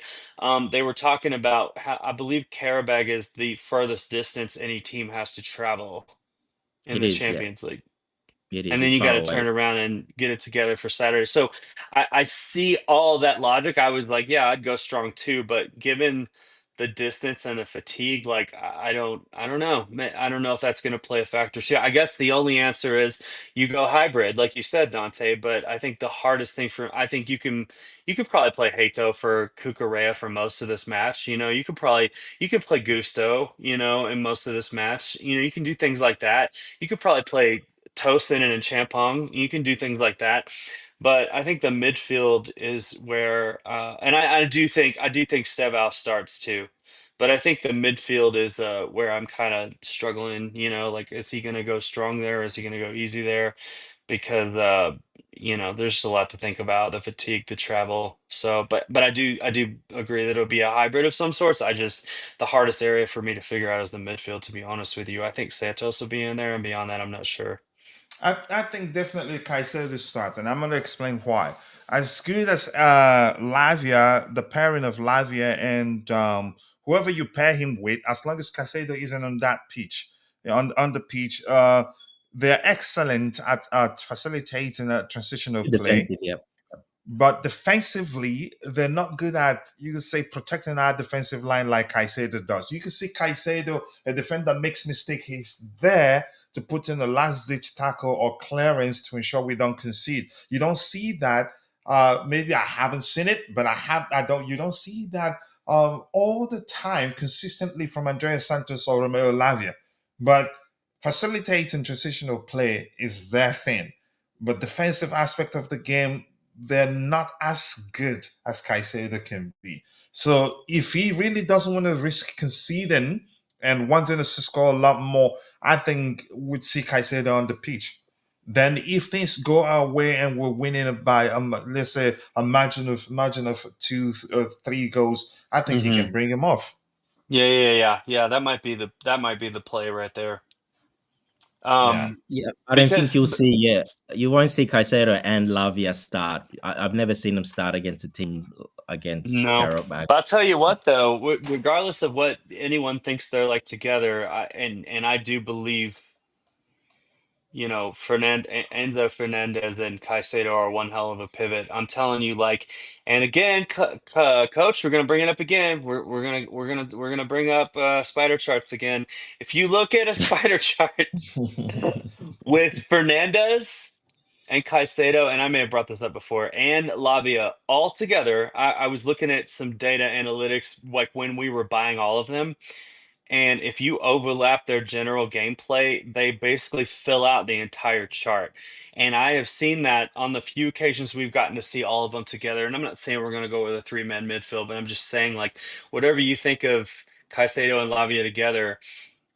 they were talking about how I believe Qarabag is the furthest distance any team has to travel in it the is. Yeah, Champions League, it is. and then It's you got far to away. turn around and get it together for Saturday. So I see all that logic. I was like, yeah, I'd go strong too, but given the distance and the fatigue, like I don't know. I don't know if that's going to play a factor. So yeah, I guess the only answer is you go hybrid, like you said, Dante. But I think the hardest thing I think you could probably play Hato for Cucurella for most of this match. You could play Gusto, in most of this match. You can do things like that. You could probably play Tosin and Champong. You can do things like that. But I think the midfield is where, and I do think Stevao starts too. But I think the midfield is where I'm kind of struggling. Like, is he going to go strong there? Is he going to go easy there? Because there's just a lot to think about, the fatigue, the travel. So, but I do agree that it'll be a hybrid of some sorts. The hardest area for me to figure out is the midfield. To be honest with you, I think Santos will be in there, and beyond that, I'm not sure. I think definitely Caicedo start, and I'm going to explain why. As good as Lavia, the pairing of Lavia and whoever you pair him with, as long as Caicedo isn't on that pitch, on the pitch, they're excellent at facilitating a transitional play. Defensive. Yep. But defensively, they're not good at, you could say, protecting our defensive line like Caicedo does. You can see Caicedo, a defender makes mistake, he's there to put in a last ditch tackle or clearance to ensure we don't concede. You don't see that. Maybe I haven't seen it, but I don't. You don't see that all the time consistently from Andrea Santos or Romeo Lavia. But facilitating transitional play is their thing. But defensive aspect of the game, they're not as good as Caicedo can be. So if he really doesn't want to risk conceding and wanting us to score a lot more, I think we'd see Caicedo on the pitch. Then, if things go our way and we're winning by, let's say, a margin of 2 or 3 goals, I think he can Hmm. bring him off. Yeah. That might be the play right there. Yeah. Yeah, I don't think Because you'll see. Yeah, you won't see Caicedo and Lavia start. I've never seen them start against a team against no, Qarabag. but I'll tell you what though, regardless of what anyone thinks they're like together, and I do believe, Enzo Fernandez and Caicedo are one hell of a pivot. I'm telling you, like, and again, coach, we're gonna bring it up again. We're gonna bring up spider charts again. If you look at a spider chart with Fernandez and Caicedo, and I may have brought this up before, and Lavia all together, I was looking at some data analytics like when we were buying all of them. And if you overlap their general gameplay, they basically fill out the entire chart. And I have seen that on the few occasions we've gotten to see all of them together. And I'm not saying we're going to go with a three-man midfield, but I'm just saying, like, whatever you think of Caicedo and Lavia together,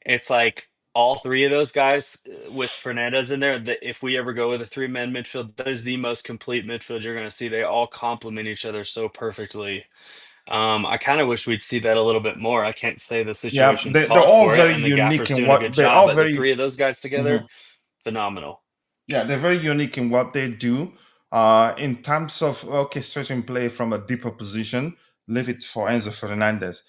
it's like all three of those guys with Fernandez in there. That if we ever go with a three-man midfield, that is the most complete midfield you're going to see. They all complement each other so perfectly. I kind of wish we'd see that a little bit more. I can't say the Yeah, situation's they're called all for it, very and the unique gaffer's in doing a good what they're job, all but the very. three of those guys together, Mhm. phenomenal. Yeah, they're very unique in what they do. In terms of orchestrating play from a deeper position, leave it for Enzo Fernandez.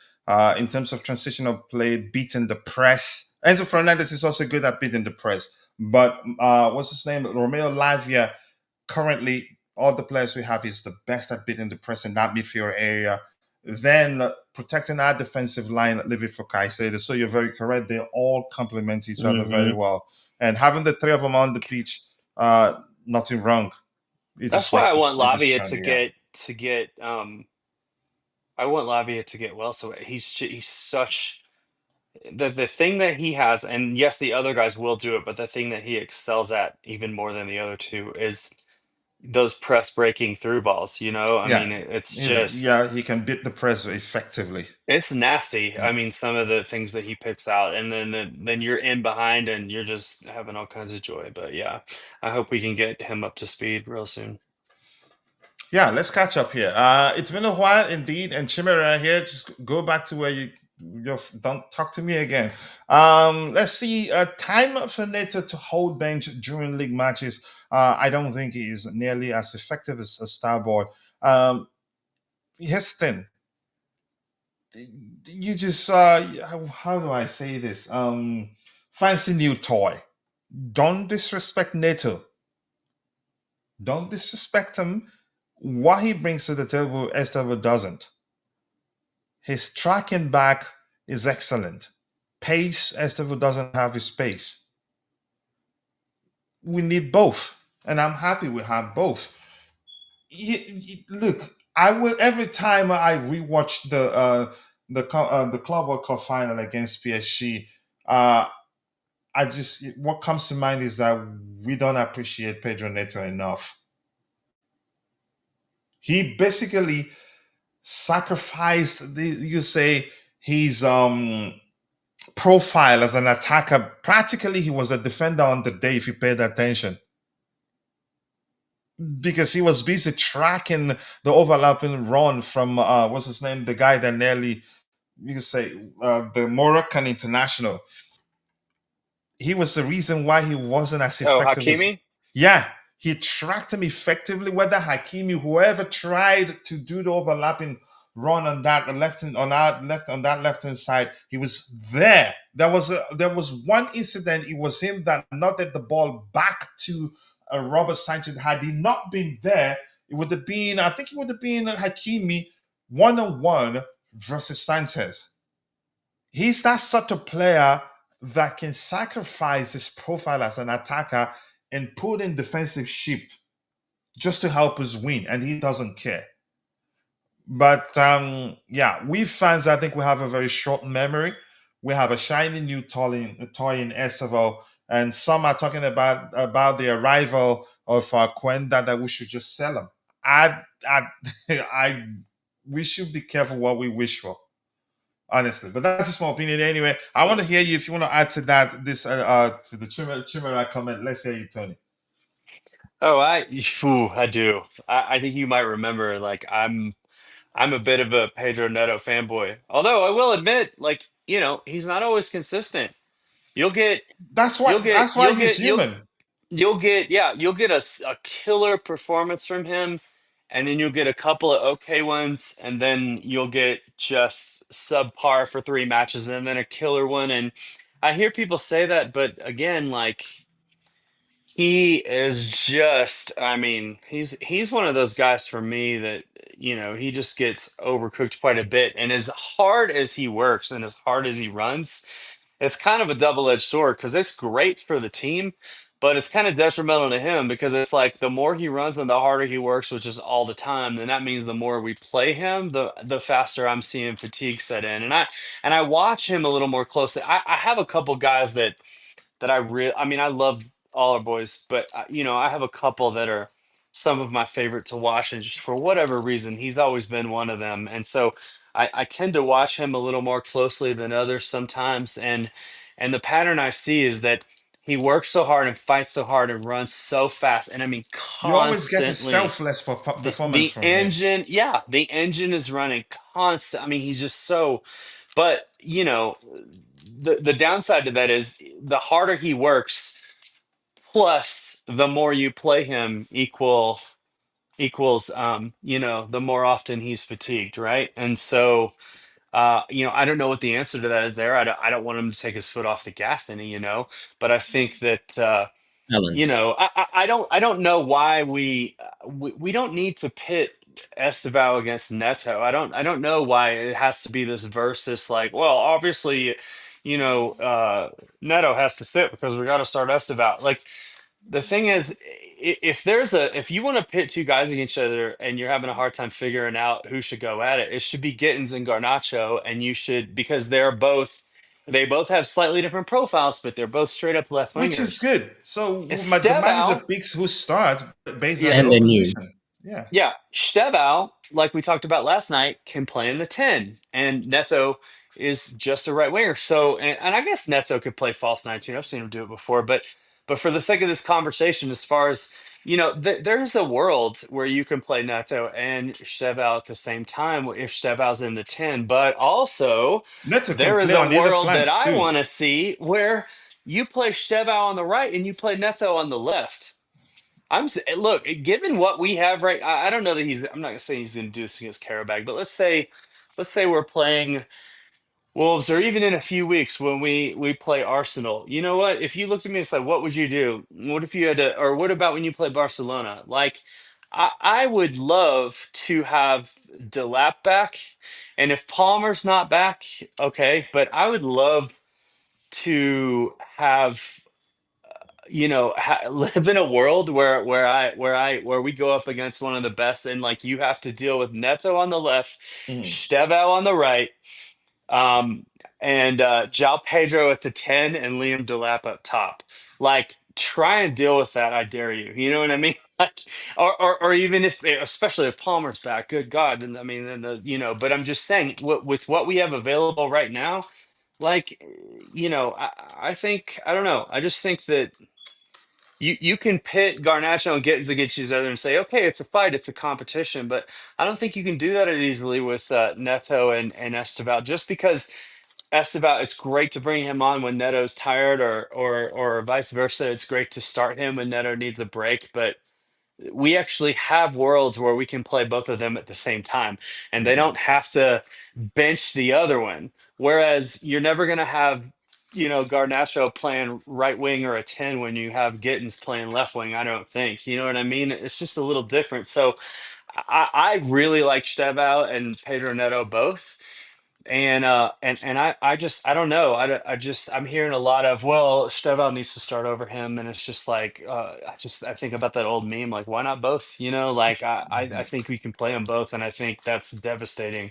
In terms of transitional play, beating the press, Enzo Fernandez is also good at beating the press. But what's his name? Romeo Lavia. Currently, all the players we have is the best at beating the press in that midfield area. Then protecting our defensive line, leave it for Caicedo. So you're very correct. They all complement each other very Hmm. well. And having the three of them on the pitch, nothing wrong. It That's just why I makes want it just Lavia to shiny. Yeah. get I want Lavia to get well. So he's such the thing that he has, and yes, the other guys will do it, but the thing that he excels at even more than the other two is those press breaking through balls. I Yeah. mean, it's just. Yeah, he can beat the press effectively. It's nasty. Yeah. I mean, some of the things that he picks out, and then you're in behind, and you're just having all kinds of joy. But yeah, I hope we can get him up to speed real soon. Yeah, let's catch up here. It's been a while indeed, and Chimera here. Just go back to where you don't talk to me again. Let's see. Time for Neto to hold bench during league matches. I don't think he is nearly as effective as a starboard. Heston, you just how do I say this? Fancy new toy. Don't disrespect Neto. Don't disrespect him. What he brings to the table, Estevão doesn't. His tracking back is excellent. Pace, Estevão doesn't have his pace. We need both, and I'm happy we have both. Look, I will every time I rewatch the Club World Cup final against PSG. I just what comes to mind is that we don't appreciate Pedro Neto enough. He basically sacrificed you say his profile as an attacker. Practically he was a defender on the day if you paid attention, because he was busy tracking the overlapping run from what's his name, the guy that nearly, you could say, the Moroccan international. He was the reason why he wasn't as Oh, effective as. Hakimi? Yeah, he tracked him effectively. Whether Hakimi, whoever tried to do the overlapping run on that left hand side, he was there. There was one incident. It was him that nodded the ball back to Robert Sanchez. Had he not been there, it would have been. I think it would have been Hakimi 1-on-1 versus Sanchez. He's that sort of player that can sacrifice his profile as an attacker and put in defensive shift just to help us win, and he doesn't care. But yeah, we fans, I think we have a very short memory. We have a shiny new toy in Estevão, and some are talking about the arrival of Quenda, that we should just sell him. I, I, I, we should be careful what we wish for. honestly. But that's a small opinion anyway. I want to hear you if you want to add to that. This to the Chimera comment. Let's hear you, Tony. Oh, I do. I think you might remember, like I'm a bit of a Pedro Neto fanboy. Although I will admit, like, he's not always consistent. You'll get That's why. you'll get That's why you'll he's get you'll human. you'll get yeah, you'll get a killer performance from him, and then you'll get a couple of okay ones, and then you'll get just subpar for 3 matches, and then a killer one. And I hear people say that, but again, like, he is just, I mean, he's one of those guys for me that, he just gets overcooked quite a bit. And as hard as he works and as hard as he runs, it's kind of a double-edged sword because it's great for the team, but it's kind of detrimental to him because it's like the more he runs and the harder he works, which is all the time, then that means the more we play him, the faster I'm seeing fatigue set in. And I watch him a little more closely. I have a couple guys that I mean, I love all our boys, but I have a couple that are some of my favorite to watch, and just for whatever reason, he's always been one of them. And so I tend to watch him a little more closely than others sometimes. And the pattern I see is that he works so hard and fights so hard and runs so fast. And I mean, You always get a constantly. selfless The performance the from him. engine, yeah, the engine is running constant. I mean, he's just so, but the downside to that is the harder he works, plus the more you play him equals the more often he's fatigued, right? And so I don't know what the answer to that is there. I don't want him to take his foot off the gas any, but I think that Balance. I don't know why we don't need to pit Estevão against Neto. I don't know why it has to be this versus, like, well, obviously, Neto has to sit because we got to start Estevão. Like, the thing is, if you want to pit two guys against each other and you're having a hard time figuring out who should go at it, it should be Gittens and Garnacho, and you should, because they both have slightly different profiles, but they're both straight up left Which is wingers. good. So the manager Estevão, picks who starts based on yeah, And your they're new. position. Yeah. yeah, Estevão, like we talked about last night, can play in the 10, and Neto is just a right winger. So, and I guess Neto could play false nine too. I've seen him do it before, but for the sake of this conversation, as far as there's a world where you can play Neto and Estevão at the same time if Estevão's in the 10. But also, Neto can there is play a on either world that flanks I too. want to see where you play Estevão on the right and you play Neto on the left. Look, given what we have right, I don't know that I'm not saying he's going to do this against Qarabag, but let's say we're playing Wolves, or even in a few weeks when we play Arsenal. You know what? If you looked at me and said, "What would you do? What if you had to?" Or what about when you play Barcelona? Like, I would love to have Delap back, and if Palmer's not back, okay. But I would love to have live in a world where we go up against one of the best, and like you have to deal with Neto on the left, Mhm. Estevão on the right, um, and Jao Pedro at the 10, and Liam Delap up top. Like, try and deal with that. I dare you. You know what I mean? Like, or even if, especially if Palmer's back, good God. And I mean, then but I'm just saying, with what we have available right now, like, I think, I don't know. I just think that you can pit Garnacho and Gittens against each other and say, okay, it's a fight, it's a competition, but I don't think you can do that as easily with Neto and Estevão, just because Estevão, it's great to bring him on when Neto's tired, or vice versa. It's great to start him when Neto needs a break, but we actually have worlds where we can play both of them at the same time, and they Yeah. don't have to bench the other one. Whereas you're never going to have, Garnacho playing right wing or a 10 when you have Gittens playing left wing. I don't think, you know what I mean? It's just a little different. So I really like Stevau and Pedro Neto both. And I don't know. I'm hearing a lot of, well, Stevão needs to start over him, and it's just like, I think about that old meme, like, why not both? Like, I Mhm. think we can play them both, and I think that's devastating.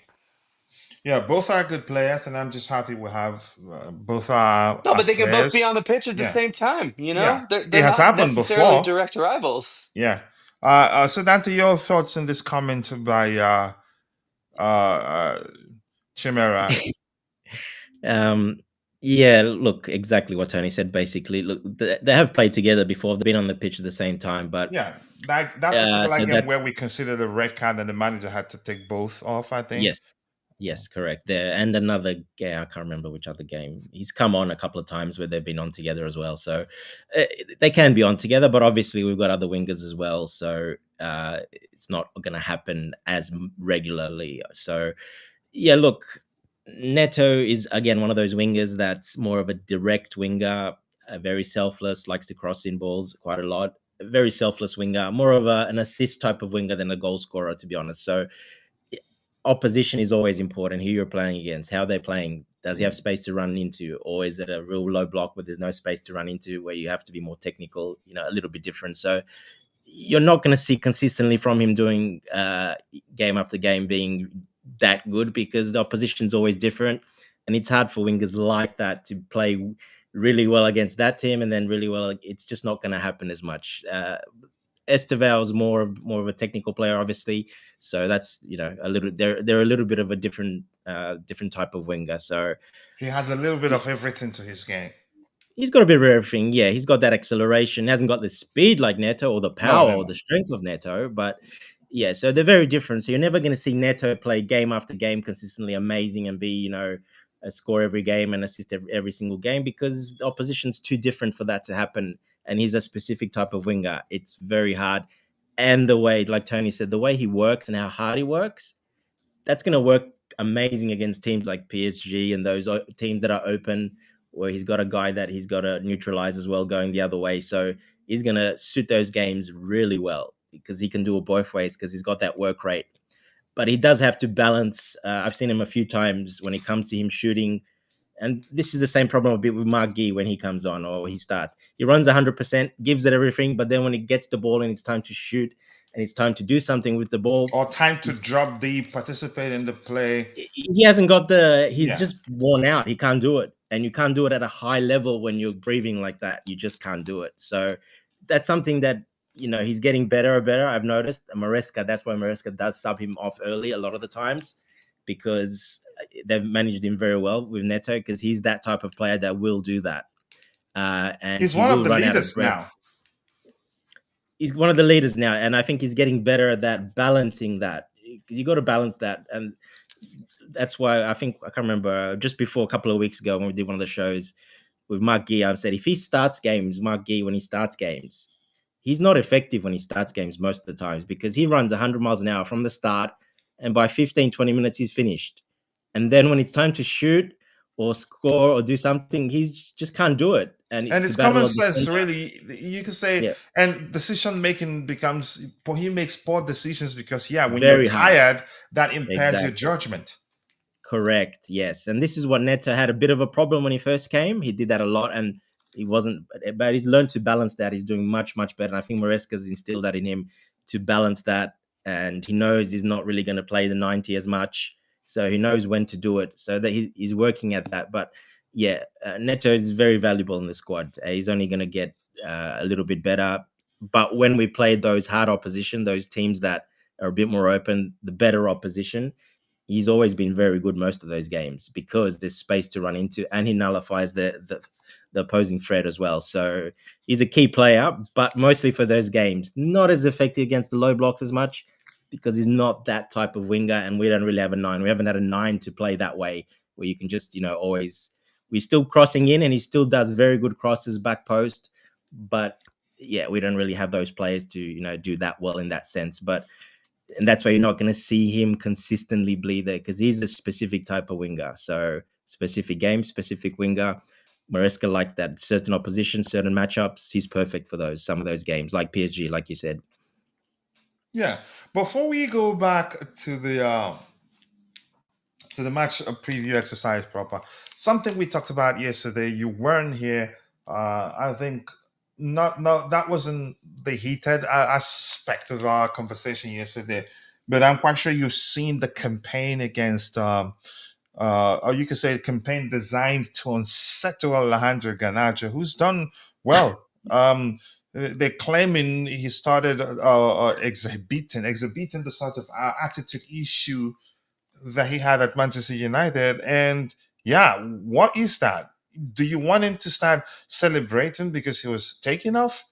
Yeah, both are good players, and I'm just happy we have both our, No, but they can both be players. on the pitch at the Yeah, same time. yeah, They're it has not happened necessarily before. direct rivals. Yeah. So Dante, your thoughts on this comment by uh, Chimera? Um, yeah, look, exactly what Tony said. Basically, look, they have played together before. They've been on the pitch at the same time, but Yeah, that particular so game where that's we considered a red card and the manager had to take both off, I think. yes, yes, correct. There and another game. I can't remember which other game. He's come on a couple of times where they've been on together as well. So uh, they can be on together, but obviously we've got other wingers as well. So it's not going to happen as regularly. So yeah, look, Neto is again one of those wingers that's more of a direct winger, very selfless, likes to cross in balls quite a lot. A very selfless winger, more of an assist type of winger than a goal scorer, to be honest. So opposition is always important. Who you're playing against, how they're playing. Does he have space to run into, or is it a real low block where there's no space to run into, where you have to be more technical, a little bit different. So you're not going to see consistently from him doing game after game being that good because the opposition's always different, and it's hard for wingers like that to play really well against that team and then really well. It's just not going to happen as much. Estevão is more of a technical player, obviously. So that's a little they're a little bit of a different type of winger. So He has a little bit of everything to his game. he's got a bit of everything. Yeah, he's got that acceleration. He hasn't got the speed like Neto or the No, power no, or no. the strength of Neto, but yeah, so they're very different. So you're never going to see Neto play game after game consistently amazing and be, a score every game and assist every single game because the opposition's too different for that to happen. And he's a specific type of winger. It's very hard. And the way, like Tony said, the way he works and how hard he works, that's going to work amazing against teams like PSG and those teams that are open, where he's got a guy that he's got to neutralize as well going the other way. So he's going to suit those games really well because he can do it both ways because he's got that work rate. But he does have to balance. I've seen him a few times when it comes to him shooting. And this is the same problem a bit with Mark Gee when he comes on or he starts. He runs 100%, gives it everything, but then when he gets the ball and it's time to shoot and it's time to do something with the ball, Or time to drop deep, participate in the play. he hasn't got he's Yeah. just worn out. He can't do it. And you can't do it at a high level when you're breathing like that. You just can't do it. So that's something that, he's getting better and better. I've noticed Maresca, that's why Maresca does sub him off early a lot of the times because they've managed him very well with Neto because he's that type of player that will do that. And He's he one of will the run out of leaders breath. now. He's one of the leaders now. And I think he's getting better at that, balancing that. Because you got to balance that. And that's why I can't remember, just before a couple of weeks ago when we did one of the shows with Mark Gee, I've said if he starts games, Mark Gee, when he starts games, he's not effective when he starts games most of the times because he runs 100 miles an hour from the start. And by 15, 20 minutes, he's finished. And then when it's time to shoot or score or do something, he just can't do it. And And to it's battle common a sense, defender, really. You could say, yeah, and decision making becomes, he makes poor decisions because, yeah, when you're very hard. tired, that impairs your Exactly. judgment. Correct. Yes. And this is what Neto had a bit of a problem when he first came. He did that a lot and he wasn't, but he's learned to balance that. He's doing much, much better. And I think Maresca's instilled that in him to balance that. And he knows he's not really going to play the 90 as much. So he knows when to do it. So that he's working at that. But yeah, Neto is very valuable in the squad. He's only going to get a little bit better. But when we played those hard opposition, those teams that are a bit more open, the better opposition, he's always been very good most of those games because there's space to run into and he nullifies the opposing threat as well. So he's a key player, but mostly for those games. Not as effective against the low blocks as much because he's not that type of winger and we don't really have a 9. We haven't had a 9 to play that way where you can just, always... We're still crossing in and he still does very good crosses back post. But yeah, we don't really have those players to, do that well in that sense. And that's why you're not going to see him consistently bleed there because he's a specific type of winger. So specific game, specific winger. Maresca likes that certain opposition, certain matchups. He's perfect for some of those games, like PSG, like you said. Yeah. Before we go back to the match preview exercise proper, something we talked about yesterday. You weren't here. I think not that wasn't the heated aspect of our conversation yesterday, but I'm quite sure you've seen the campaign against, or you could say, campaign designed to unsettle Alejandro Garnacho, who's done well. They're claiming he started exhibiting the sort of attitude issue that he had at Manchester United, and Yeah, what is that? Do you want him to start celebrating because he was taken off?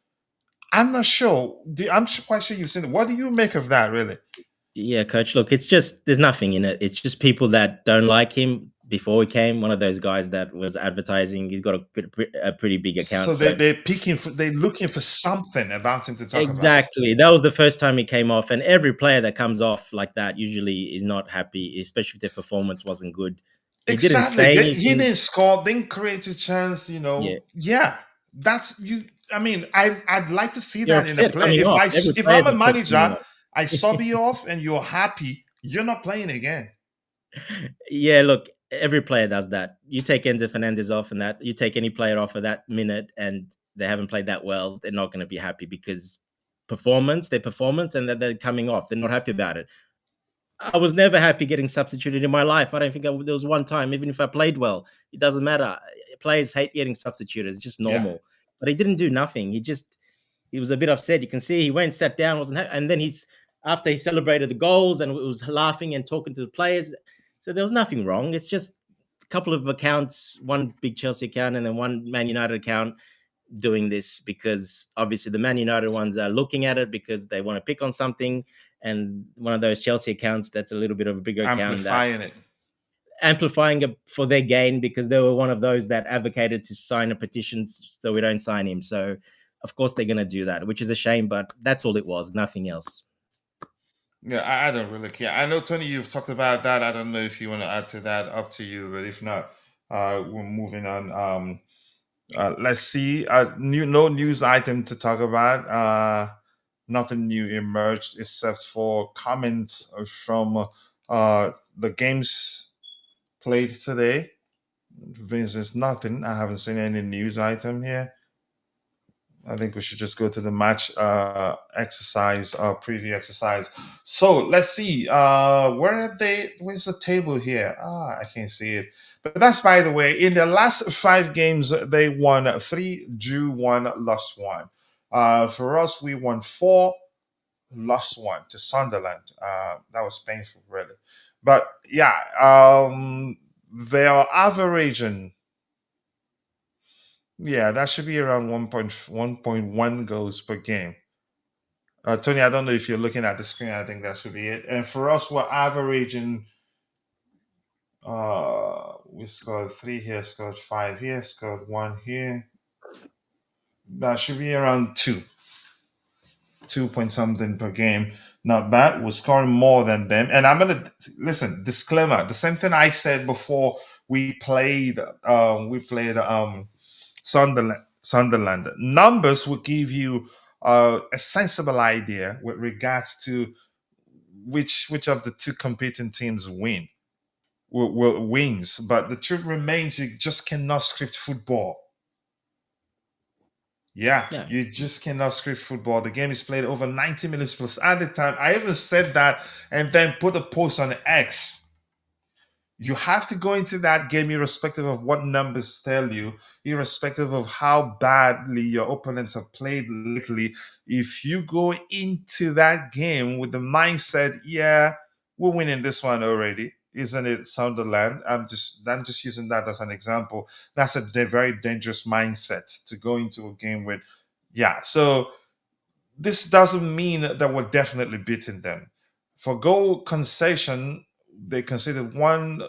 I'm not sure. I'm quite sure you've seen it. What do you make of that, really? Yeah, coach. Look, it's just there's nothing in it. It's just people that don't like him before he came. One of those guys that was advertising. He's got a pretty big account. So So they're looking for something about him to talk about. exactly, that was the first time he came off. And every player that comes off like that usually is not happy, especially if their performance wasn't good. He didn't Exactly. say He anything. didn't score, didn't create a chance, Yeah, Yeah, that's you. I mean, I'd like to see you're that in a upset player. coming off. Every If I'm player's a upset coming manager, off. I sub you off and you're happy, you're not playing again. Yeah, look, every player does that. You take Enzo Fernandez off, and that you take any player off of that minute, and they haven't played that well, they're not going to be happy because their performance, and that they're coming off. They're not happy about it. I was never happy getting substituted in my life. I don't think there was one time, even if I played well, it doesn't matter. Players hate getting substituted. It's just Yeah, normal. But he didn't do nothing. He was a bit upset. You can see he went, sat down, wasn't happy. And then after he celebrated the goals and was laughing and talking to the players. So there was nothing wrong. It's just a couple of accounts, one big Chelsea account and then one Man United account doing this because obviously the Man United ones are looking at it because they want to pick on something. And one of those Chelsea accounts that's a little bit of a bigger account that amplifying it. amplifying it for their gain because they were one of those that advocated to sign a petition so we don't sign him. So of course they're going to do that, which is a shame, but that's all it was, nothing else. Yeah, I don't really care. I know, Tony, you've talked about that. I don't know if you want to add to that. Up to you. But if not, we're moving on. Let's see. No news item to talk about. Nothing new emerged except for comments from the games played today. There's nothing. I haven't seen any news item here. I think we should just go to the match exercise, preview exercise. So let's see. Where's the table here? I can't see it. But that's, by the way, in the last 5 games, they won 3, drew 1, lost 1. For us, we won 4, lost 1 to Sunderland. That was painful, really. But yeah, they are averaging. Yeah, that should be around 1.1 goals per game. Tony, I don't know if you're looking at the screen. I think that should be it. And for us, we're averaging. We scored 3 here, scored 5 here, scored 1 here. That should be around 2 point something per game. Not bad. We're scoring more than them. And I'm gonna listen. Disclaimer: the same thing I said before we played. Sunderland. Numbers will give you a sensible idea with regards to which of the 2 competing teams wins. But the truth remains, you just cannot script football. Yeah, Yeah. you just cannot script football. The game is played over 90 minutes plus at the time. I even said that and then put a post on X. You have to go into that game irrespective of what numbers tell you, irrespective of how badly your opponents have played lately. If you go into that game with the mindset, yeah, we're winning this one already, isn't it, Sunderland? I'm just using that as an example. That's a very dangerous mindset to go into a game with. Yeah, so this doesn't mean that we're definitely beating them. For goal concession, they considered one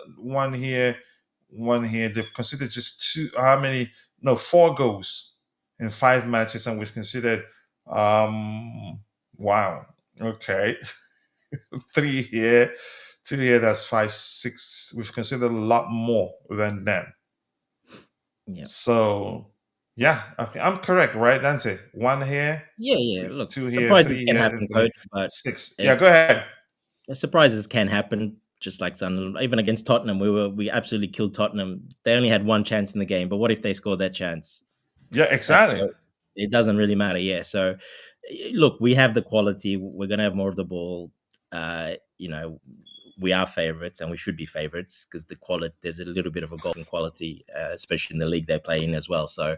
here, one here. They've considered just 4 goals in 5 matches, and we've considered wow, okay. 3 here, 2 here, that's 5, 6. We've considered a lot more than them. Yeah. So yeah, okay, I'm correct, right, Dante? 1 here, Yeah. Look, 2 here, surprises 3 can here, happen, and coach, but 6. Yeah, go ahead. surprises can happen. Just like Sunderland, even against Tottenham, we absolutely killed Tottenham. They only had 1 chance in the game, but what if they scored that chance? Yeah, exactly. It doesn't really matter. Yeah. So, look, we have the quality. We're going to have more of the ball. We are favorites and we should be favorites because there's a little bit of a golden quality, especially in the league they play in as well. So,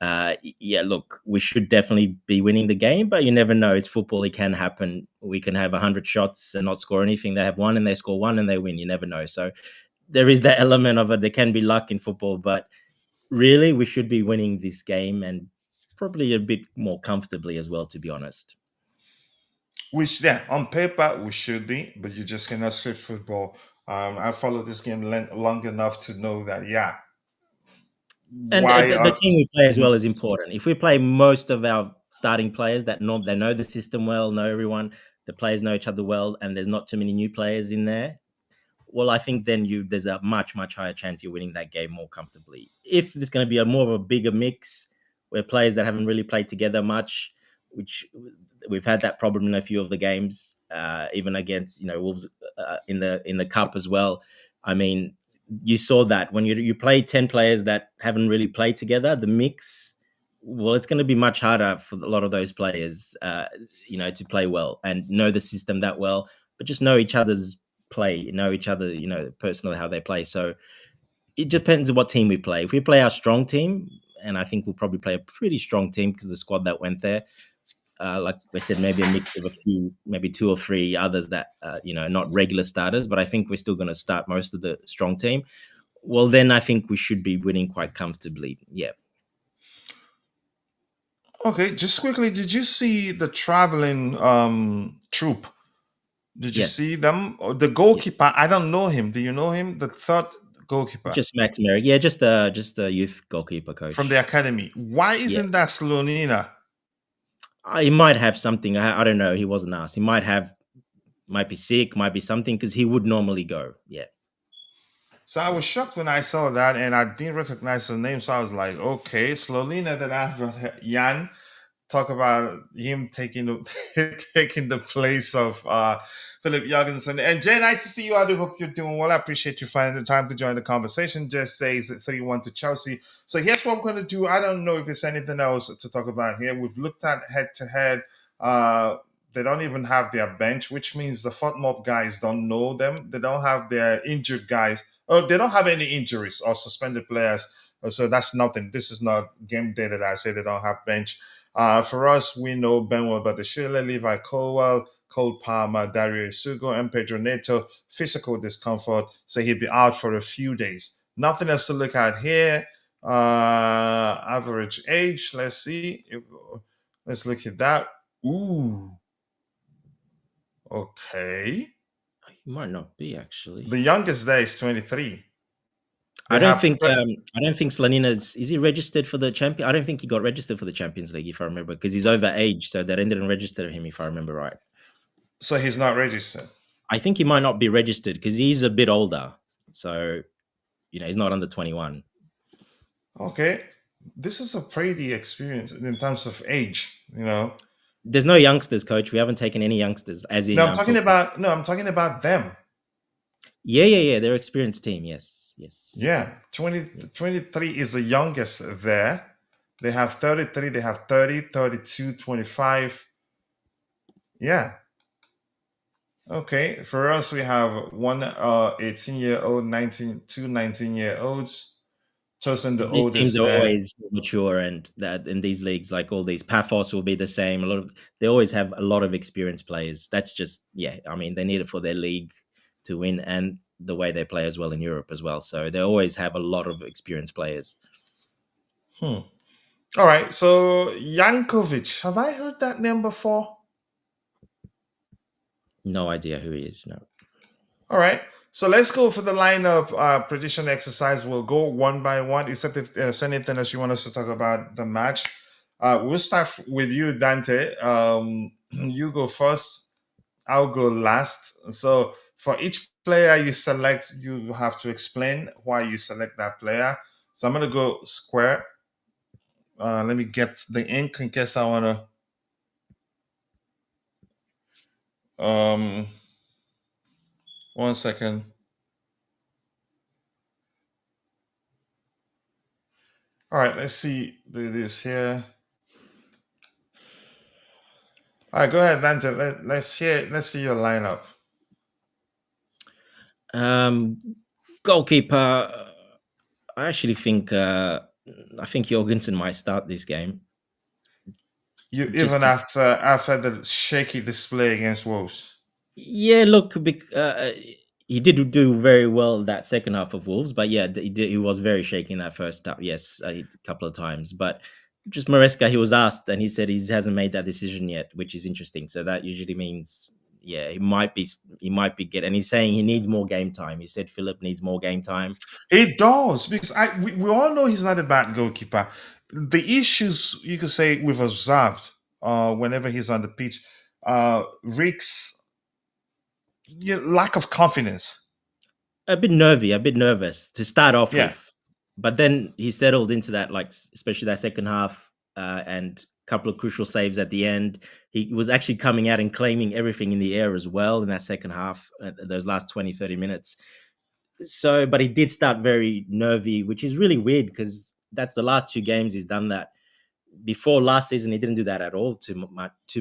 look, we should definitely be winning the game, but you never know. It's football. It can happen. We can have 100 shots and not score anything. They have 1 and they score 1 and they win. You never know. So there is that element of it. There can be luck in football, but really, we should be winning this game and probably a bit more comfortably as well, to be honest. Which, yeah, on paper we should be, but you just cannot script football. I followed this game long enough to know that, yeah. And Why the are team we play as Mhm. well is important. If we play most of our starting players they know the system well, know everyone, the players know each other well, and there's not too many new players in there, well, I think then there's a much, much higher chance you're winning that game more comfortably. If there's going to be a more of a bigger mix where players that haven't really played together much, which we've had that problem in a few of the games, even against Wolves in the cup as well. I mean, you saw that when you play 10 players that haven't really played together, the mix. Well, it's going to be much harder for a lot of those players, to play well and know the system that well, but just know each other's play, know each other, personally how they play. So it depends on what team we play. If we play our strong team, and I think we'll probably play a pretty strong team because the squad that went there, like I said, maybe a mix of a few, maybe two or three others that, not regular starters, but I think we're still going to start most of the strong team. Well, then I think we should be winning quite comfortably. Yeah. Okay, just quickly, did you see the traveling troop? Did you see Yes. them? Oh, the Yes. goalkeeper, I don't know him. Do you know him? The third goalkeeper Just Max Merrick. Yeah, just a youth goalkeeper from coach. the academy. Why Yeah. isn't that Slonina? He might have something. I don't know. He wasn't asked. He might be sick, might be something because he would normally go. Yeah. So I was shocked when I saw that, and I didn't recognize the name. So I was like, okay, Slonina. Then after Jan talk about him taking the taking the place of Philip Jorgensen. And Jay, nice to see you. I do hope you're doing well. I appreciate you finding the time to join the conversation. Just says 3-1 to Chelsea. So here's what I'm going to do. I don't know if there's anything else to talk about here. We've looked at head to head. They don't even have their bench, which means the FOTMOB guys don't know them. They don't have their injured guys. Oh, they don't have any injuries or suspended players. So that's nothing. This is not game day that I say they don't have bench. For us, we know Benwell Batashile, Levi Colwell, Cole Palmer, Dario Sugo, and Pedro Neto. Physical discomfort, so he'll be out for a few days. Nothing else to look at here. Average age, let's see. Let's look at that. Ooh. Okay. He might not be actually. The youngest there is 23. I don't think Slanina's is he registered for the champion? I don't think he got registered for the Champions League if I remember, because he's over age, so they didn't register him if I remember right. So he's not registered. I think he might not be registered because he's a bit older, so he's not under 21. Okay, this is a pretty experience in terms of age. There's no youngsters, coach. We haven't taken any youngsters. As in, I'm talking about them. Yeah. They're experienced team. Yes. Yeah, 23 is the youngest there. They have 33, they have 30, 32, 25. Yeah. Okay, for us, we have one 18-year-old, 2 19-year-olds. Chosen the These teams oldest are there. always mature, and that in these leagues, like all these Paphos will be the same. They always have a lot of experienced players. That's just I mean, they need it for their league to win and the way they play as well in Europe as well. So they always have a lot of experienced players. All right, so Jankovic, have I heard that name before? No idea who he is. No. All right. So let's go for the lineup prediction exercise. We'll go one by one, except if there's anything else you want us to talk about the match. We'll start with you, Dante. You go first. I'll go last. So for each player you select, you have to explain why you select that player. So I'm going to go square. Let me get the ink in case I want to... 1 second. All right, let's see. Do this here. All right, go ahead, Dante. Let's see your lineup. Goalkeeper. I actually think Jorgensen might start this game. Even after the shaky display against Wolves. Yeah, look, he did do very well that second half of Wolves, but yeah, he was very shaky in that first half. Yes, a couple of times, but just Maresca, he was asked and he said he hasn't made that decision yet, which is interesting. So that usually means, yeah, he might be getting. And he's saying he needs more game time. He said Philip needs more game time. He does, because we all know he's not a bad goalkeeper. The issues you could say we've observed whenever he's on the pitch, Rick's lack of confidence. A bit nervy, a bit nervous to start off Yeah. with, but then he settled into that, like especially that second half, and a couple of crucial saves at the end. He was actually coming out and claiming everything in the air as well in that second half, those last 20, 30 minutes. So, but he did start very nervy, which is really weird because that's the last two games he's done that. Before last season, he didn't do that at all, too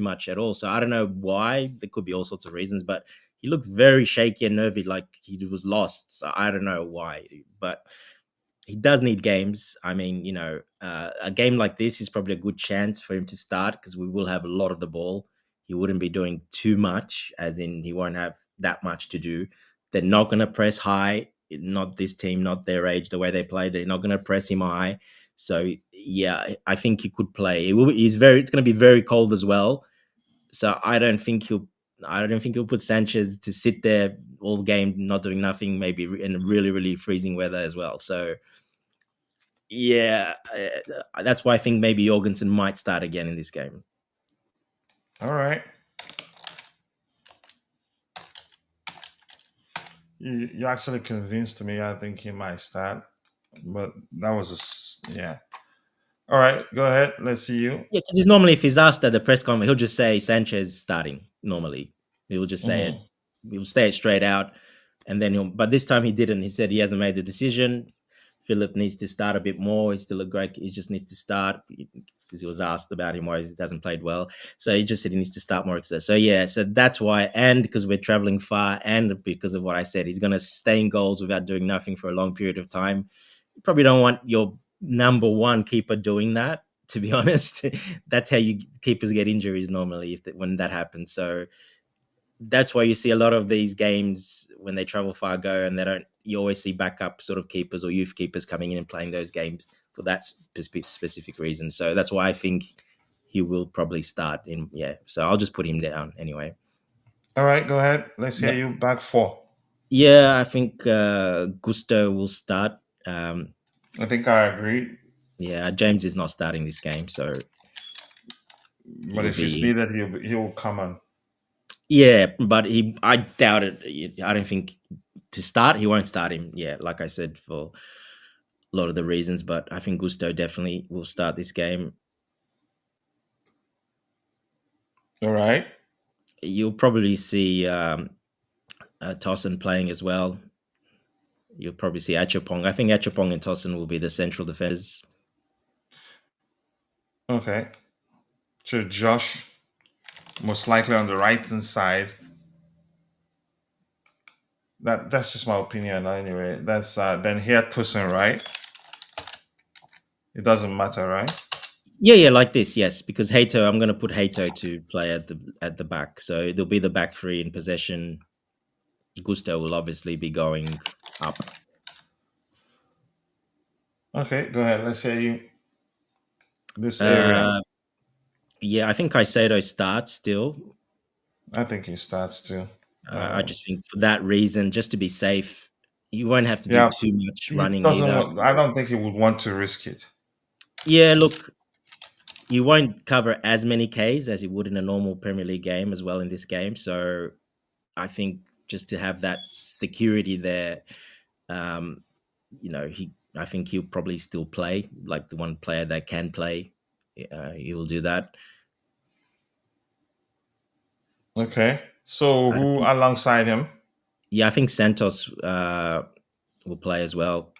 much at all. So I don't know why. There could be all sorts of reasons, but he looked very shaky and nervy, like he was lost. So I don't know why, but he does need games. I mean, a game like this is probably a good chance for him to start because we will have a lot of the ball. He wouldn't be doing too much, as in he won't have that much to do. They're not going to press high. Not this team, not their age, the way they play. They're not going to press him high. So yeah, I think he could play. It's going to be very cold as well. So I don't think he'll put Sanchez to sit there all game, not doing nothing, maybe in really, really freezing weather as well. So yeah, that's why I think maybe Jorgensen might start again in this game. All right. You actually convinced me. I think he might start, but that was yeah. All right, go ahead. Let's see you. Yeah, because normally if he's asked at the press conference, he'll just say Sanchez starting. Normally, he will just say it. He'll say it straight out, and then But this time he didn't. He said he hasn't made the decision. Philip needs to start a bit more. He's still a great. He just needs to start because he was asked about him why he hasn't played well. So he just said he needs to start more. So yeah, so that's why. And because we're traveling far, and because of what I said, he's going to stay in goals without doing nothing for a long period of time. You probably don't want your number one keeper doing that. To be honest, that's how keepers get injuries normally when that happens. So that's why you see a lot of these games when they travel far go and they don't. You always see backup sort of keepers or youth keepers coming in and playing those games for that specific reason. So that's why I think he will probably start in. Yeah, so I'll just put him down anyway. All right, go ahead. Let's hear you. Back four. Yeah, I think Gusto will start. I think I agree. Yeah, James is not starting this game, so. But if it's needed, he'll come on. Yeah, but I doubt it. I don't think to start, he won't start him. Yeah, like I said, for a lot of the reasons, but I think Gusto definitely will start this game. All right. You'll probably see Tosin playing as well. You'll probably see Achapong. I think Achapong and Tosin will be the central defenders. Okay. So Josh, most likely on the right hand side. That's just my opinion anyway. That's then here Tosin, right? It doesn't matter, right? Yeah, like this, yes. Because Hato, I'm going to put Hato to play at the back, so there'll be the back three in possession. Gusto will obviously be going up. Okay, go ahead. Let's hear you. This area. Yeah, I think Caicedo starts still. I think he starts too. I just think for that reason, just to be safe, you won't have to do too much running either. I don't think he would want to risk it. Yeah, look, you won't cover as many Ks as you would in a normal Premier League game as well in this game. So I think just to have that security there, I think he'll probably still play, like the one player that can play. He will do that. Okay. So who alongside him? Yeah, I think Santos will play as well.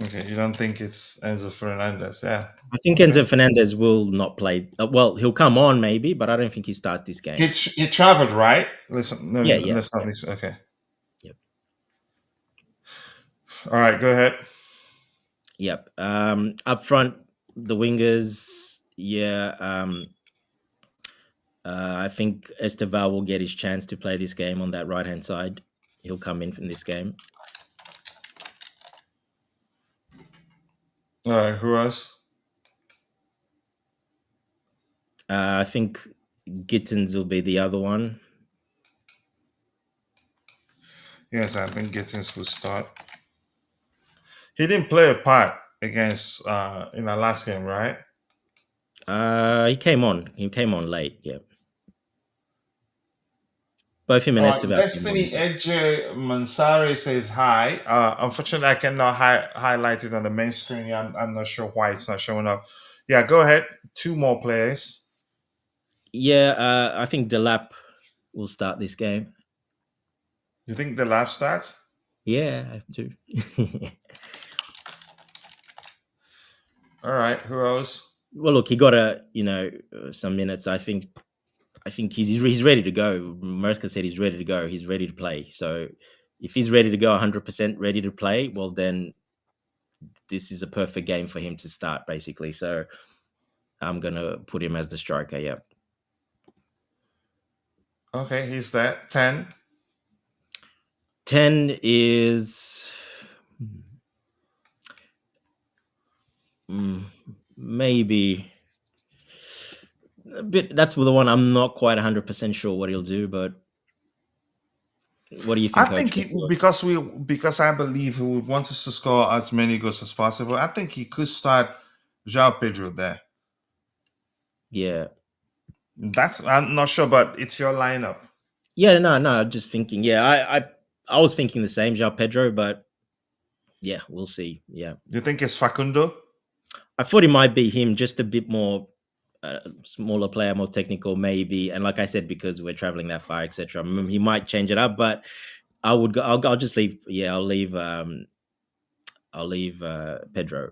Okay, you don't think it's Enzo Fernandez? Yeah. I think Enzo Fernandez will not play. Well, he'll come on maybe, but I don't think he starts this game. He traveled, right? Listen, yeah. Let's not listen. Okay. Yep. All right, go ahead. Yep. Up front, the wingers. Yeah. I think Estevão will get his chance to play this game on that right-hand side. He'll come in from this game. All right, who else? I think Gittens will be the other one. Yes, I think Gittens will start. He didn't play a part against in the last game, right? He came on. He came on late. Yeah. Both him and All right, Estevão came on. Destiny Edge Mansari says hi. Unfortunately, I cannot highlight it on the main screen. I'm not sure why it's not showing up. Yeah, go ahead. 2 more players. Yeah, I think Delap will start this game. You think the lap starts? Yeah, I have to. All right, who else? Well, look, he got some minutes. I think he's ready to go. Maresca said he's ready to go. He's ready to play. So if he's ready to go, 100% ready to play, well, then this is a perfect game for him to start, basically. So I'm gonna put him as the striker. Yeah. Okay, he's there. 10. 10 is maybe a bit. That's the one I'm not quite 100% sure what he'll do, but what do you think, I think Coach? because I believe he would want us to score as many goals as possible. I think he could start João Pedro there. Yeah. I'm not sure, but it's your lineup. Yeah, no, I'm just thinking. Yeah, I was thinking the same, João Pedro, but yeah, we'll see. Yeah. Do you think it's Facundo? I thought it might be him, just a bit more smaller player, more technical, maybe. And like I said, because we're traveling that far, etc., he might change it up. But I would go. I'll just leave. Yeah, I'll leave Pedro.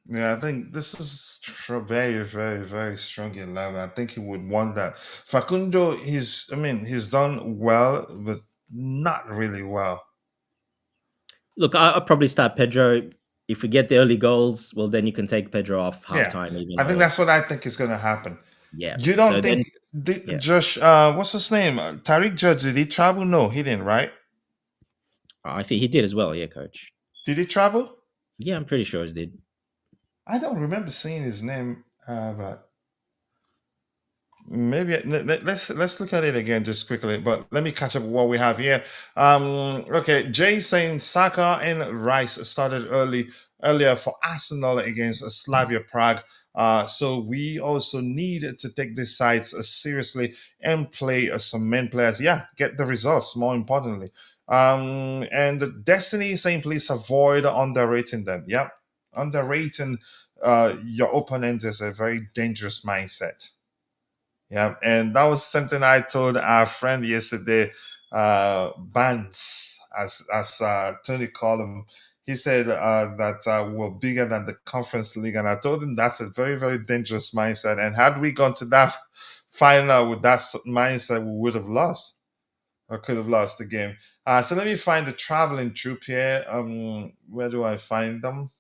Yeah, I think this is very, very, very strong 11. I think he would want that. Facundo, he's done well, but not really well. Look, I'll probably start Pedro. If we get the early goals, well, then you can take Pedro off halftime. I think that's what I think is going to happen. Yeah. You don't think Josh? What's his name? Tariq Judge, did he travel? No, he didn't. Right? I think he did as well. Yeah, Coach. Did he travel? Yeah, I'm pretty sure he did. I don't remember seeing his name, but maybe let's look at it again just quickly. But let me catch up with what we have here. Okay, Jay saying Saka and Rice started earlier for Arsenal against Slavia Prague. So we also need to take these sides seriously and play some main players. Yeah, get the results. More importantly, and Destiny saying please avoid underrating them. Yep, underrating your opponent is a very dangerous mindset. Yeah, and that was something I told our friend yesterday, Bans, as Tony called him. He said that we're bigger than the conference league, and I told him that's a very, very dangerous mindset. And had we gone to that final with that mindset, we would have lost or could have lost the game. So let me find the traveling troop here. Where do I find them?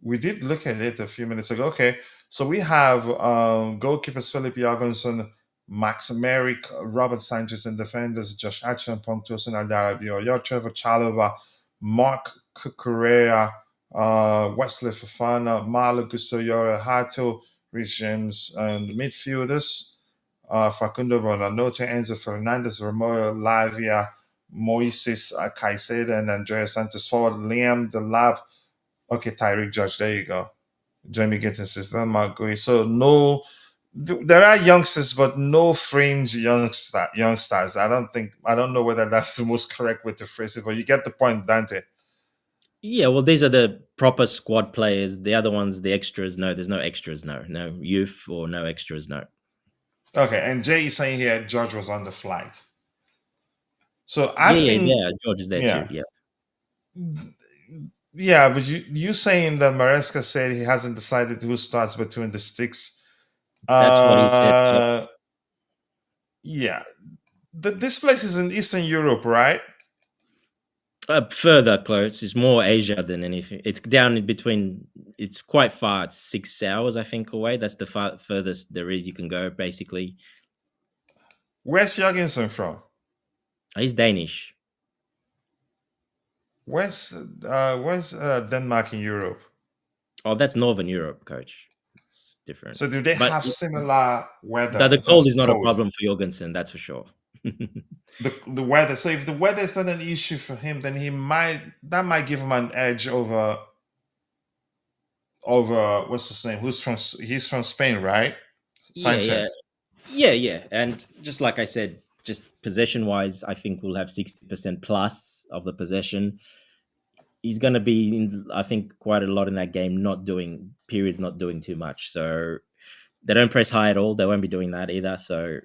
We did look at it a few minutes ago. Okay, so we have goalkeepers Philip Jorgensen, Max Merrick, Robert Sanchez, and defenders Josh Achen, Pontoson Aldarabio, Trevor Chalova, Mark Correa, Wesley Fofana, Marlo Gustoyora, Hato, Rhys James, and midfielders Facundo Bonanote, Enzo Fernandez, Romoyo Lavia, Moises Caicedo, and Andrea Santos forward, Liam Delap. Okay, Tyreek Judge, there you go. Jamie Gittens says that Mark So no, there are youngsters, but no fringe youngsters. I don't know whether that's the most correct way to phrase it, but you get the point, Dante. Yeah, well, these are the proper squad players. The other ones, the extras, no, there's no extras, no youth or no extras, no. Okay, and Jay is saying here George was on the flight. So I think George is there too. Yeah. Yeah, but you saying that Maresca said he hasn't decided who starts between the sticks. That's what he said. Yeah. This place is in Eastern Europe, right? Further close. It's more Asia than anything. It's down in between it's quite far. It's 6 hours, I think, away. That's the furthest there is you can go, basically. Where's Jorgensen from? He's Danish. Where's Denmark in Europe? Oh, that's Northern Europe, coach. It's different. So do they But have similar weather the in terms cold of is not a cold? problem for Jorgensen, that's for sure. The weather. So if the weather is not an issue for him, then that might give him an edge over what's his name? He's from Spain, right? Yeah, yeah. Sanchez. Yeah. And just like I said, just possession wise, I think we'll have 60% plus of the possession. He's going to be in, I think, quite a lot in that game, not doing too much. So they don't press high at all. They won't be doing that either. So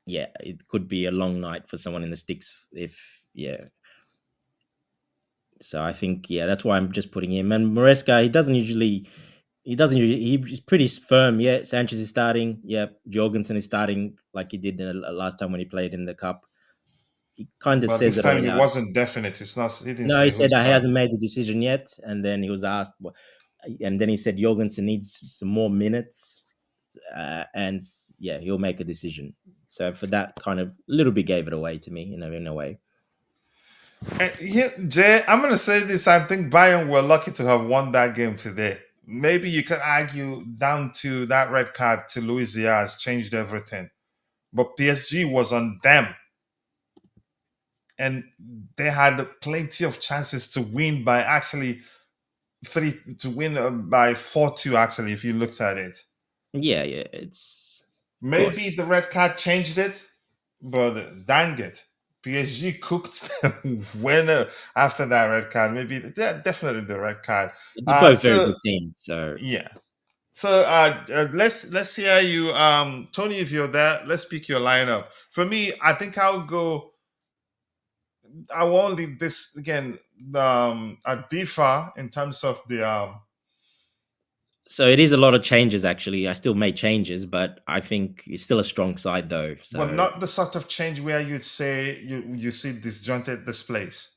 yeah, it could be a long night for someone in the sticks yeah. So I think, yeah, that's why I'm just putting him. And Maresca, he's pretty firm. Yeah, Sanchez is starting. Yeah, Jorgensen is starting like he did last time when he played in the cup. He kind of But says this it time all it out. wasn't definite. He didn't No, he say who's said he starting. hasn't made the decision yet. And then he was asked, and then he said Jorgensen needs some more minutes. And yeah, he'll make a decision. So for that, kind of a little bit gave it away to me, in a way. And here, Jay, I'm gonna say this. I think Bayern were lucky to have won that game today. Maybe you could argue down to that red card to Luis Diaz changed everything. But PSG was on them, and they had plenty of chances to win by actually by 4-2. Actually, if you looked at it, Yeah, it's of maybe course. the red card changed it, but dang it, PSG cooked them when after that red card. Maybe definitely the red card. They're both very So good teams. So yeah. So let's hear you, Tony. If you're there, let's pick your lineup. For me, I think I'll go. I won't leave this again. At DIFA in terms of the So it is a lot of changes. Actually, I still made changes, but I think it's still a strong side, though. but So not the sort of change where you'd say you see disjointed displays.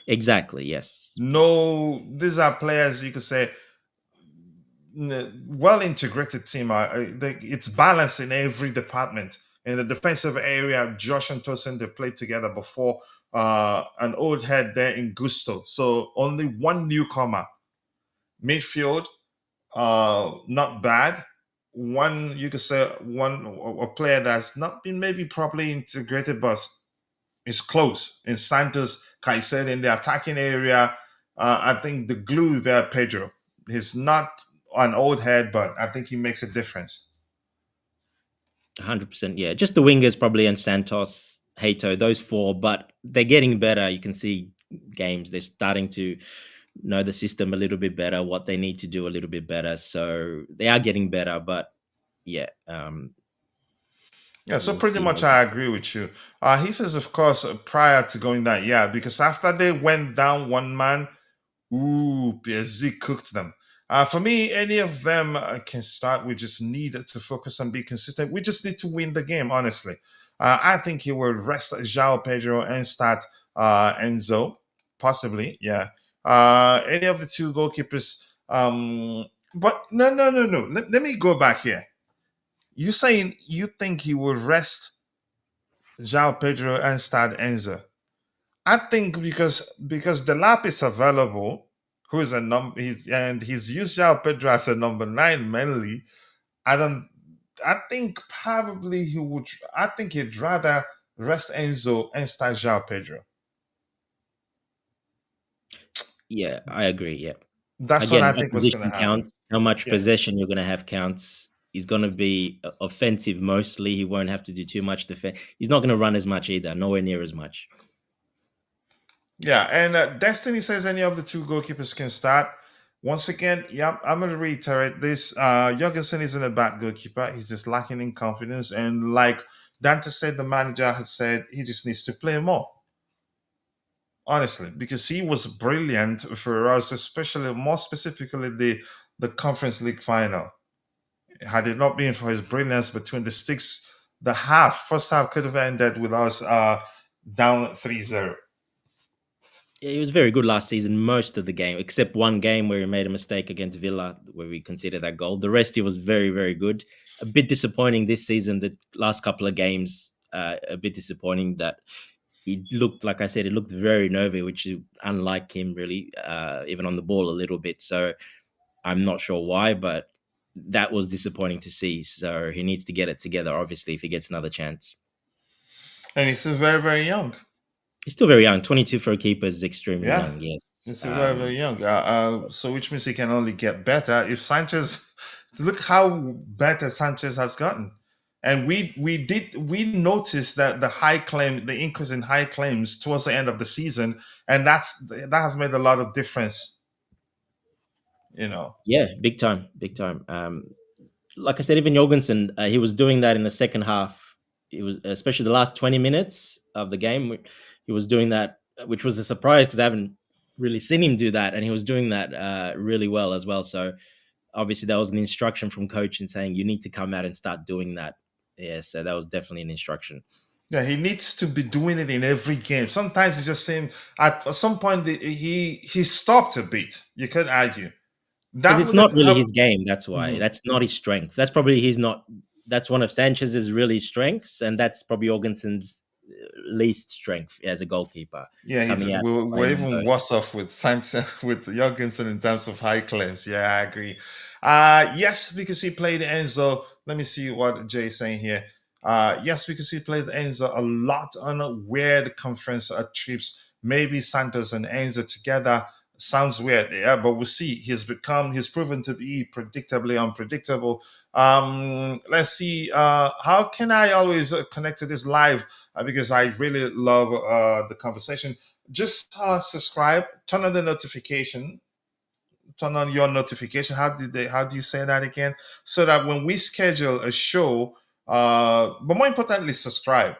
exactly, yes, No, these are players you could say well integrated team. It's balanced in every department. In the defensive area, Josh and Tosin they played together before. An old head there in Gusto. So only one newcomer. Midfield, not bad. One you could say one a player that's not been maybe properly integrated, but is close. In Santos Caicedo in the attacking area, I think the glue there, Pedro. He's not an old head, but I think he makes a difference. 100%. Yeah, just the wingers probably and Santos, Hato, those four, but they're getting better. You can see games. They're starting to know the system a little bit better, what they need to do a little bit better. So they are getting better, but yeah, Yeah, so we'll pretty see. much I agree with you. He says, of course, prior to going that, yeah, because after they went down one man, ooh, PSG cooked them. For me, any of them can start. We just need to focus and be consistent. We just need to win the game, honestly. I think he will rest João Pedro and start Enzo, possibly, yeah. Any of the two goalkeepers. But no. Let me go back here. You saying you think he will rest João Pedro and start Enzo? I think because the lap is available, who is a number, and he's used João Pedro as a number 9 mainly. I don't. I think probably he would. I think he'd rather rest Enzo and start João Pedro. Yeah, I agree. Yeah. That's what Again, I that think was going to position happen. counts. How much Yeah. possession you're going to have counts. He's going to be offensive mostly. He won't have to do too much defense. He's not going to run as much either. Nowhere near as much. Yeah, and Destiny says any of the two goalkeepers can start. Once again, yeah, I'm going to reiterate this. Jorgensen isn't a bad goalkeeper. He's just lacking in confidence. And like Dante said, the manager had said he just needs to play more. Honestly, because he was brilliant for us, especially more specifically the Conference League final. Had it not been for his brilliance between the sticks, the first half could have ended with us down 3-0. Yeah, he was very good last season, most of the game, except one game where he made a mistake against Villa, where we considered that goal. The rest, he was very, very good. A bit disappointing this season, the last couple of games, a bit disappointing that he looked, like I said, it looked very nervy, which is unlike him, really, even on the ball a little bit. So I'm not sure why, but that was disappointing to see. So he needs to get it together, obviously, if he gets another chance. And he's still very, very young. He's still very young. 22 for a keeper is extremely Yeah. young, yes. He's still very, very young. So which means he can only get better. If Sanchez, look how better Sanchez has gotten. And we noticed that the increase in high claims towards the end of the season, and that has made a lot of difference. Yeah, big time. Like I said, even Jorgensen, he was doing that in the second half. It was especially the last 20 minutes of the game. He was doing that, which was a surprise because I haven't really seen him do that, and he was doing that really well as well. So obviously that was an instruction from coach in saying you need to come out and start doing that. Yeah, so that was definitely an instruction. Yeah, he needs to be doing it in every game. Sometimes he's just saying at some point he stopped a bit. You could argue. Because it's not really his game. That's why. That's not his strength. That's probably that's one of Sanchez's really strengths, and that's probably Jorgensen's least strength as a goalkeeper. Yeah, we're even worse off with Sanchez, with Jorgensen in terms of high claims. Yeah, I agree. Yes, because he played Enzo. Let me see what Jay is saying here. Yes, because he played Enzo a lot on weird conference trips. Maybe Santos and Enzo together. Sounds weird, yeah, but we'll see. He's proven to be predictably unpredictable. Let's see. How can I always connect to this live? Because I really love the conversation. Just subscribe, turn on the notification, turn on your notification. How do you say that again? So that when we schedule a show, but more importantly, subscribe.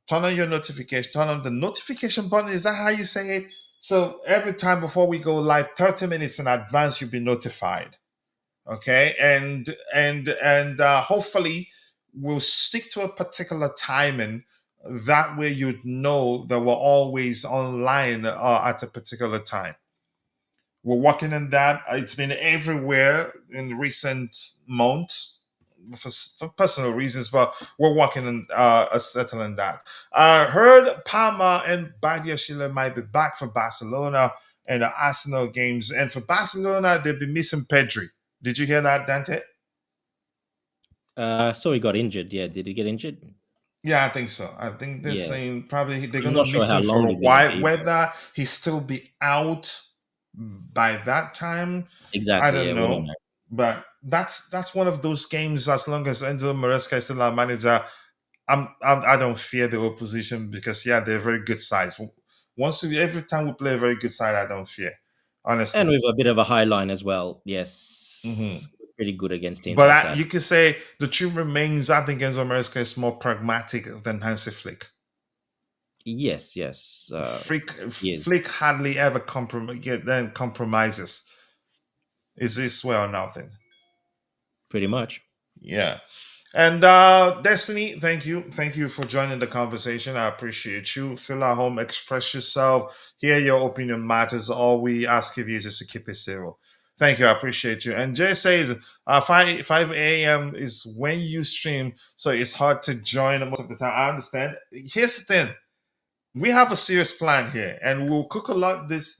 Turn on your notification. Turn on the notification button. Is that how you say it? So every time before we go live, 30 minutes in advance, you'll be notified. Okay, and hopefully we'll stick to a particular timing. That way, you'd know that we're always online at a particular time. We're working on that. It's been everywhere in recent months for personal reasons, but we're working on settling that. Heard Palma and Badiashile might be back for Barcelona and the Arsenal games. And for Barcelona, they'll be missing Pedri. Did you hear that, Dante? So he got injured. Yeah, did he get injured? Yeah, I think so. I think they're saying probably they're going to miss him for a while. Whether he still be out by that time, exactly. I don't know. But that's one of those games. As long as Enzo Maresca is still our manager, I don't fear the opposition because they're very good sides. Every time we play a very good side, I don't fear, honestly. And with a bit of a high line as well. Yes, pretty good against teams. But you could say the truth remains. I think Enzo Maresca is more pragmatic than Hansi Flick. Yes. Flick hardly ever compromises. Is this way or nothing? Pretty much. Yeah. And Destiny, thank you for joining the conversation. I appreciate you. Feel at home, express yourself. Here, your opinion matters. All we ask of you is just to keep it civil. Thank you. I appreciate you. And Jay says 5 a.m. is when you stream, so it's hard to join most of the time. I understand. Here's the thing. We have a serious plan here, and we'll cook a lot this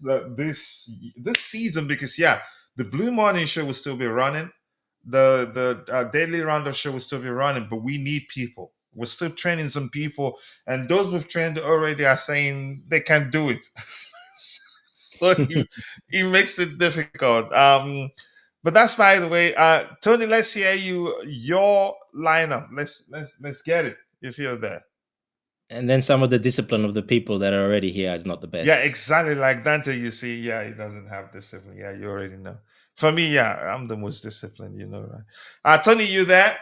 season because the Blue Morning Show will still be running. The Daily Roundup Show will still be running, but we need people. We're still training some people, and those we've trained already are saying they can't do it. So it makes it difficult. But that's by the way. Tony, let's hear your lineup. Let's get it if you're there. And then some of the discipline of the people that are already here is not the best. Yeah, exactly like Dante. You see, he doesn't have discipline. Yeah, you already know. For me, I'm the most disciplined, right? Tony, you there?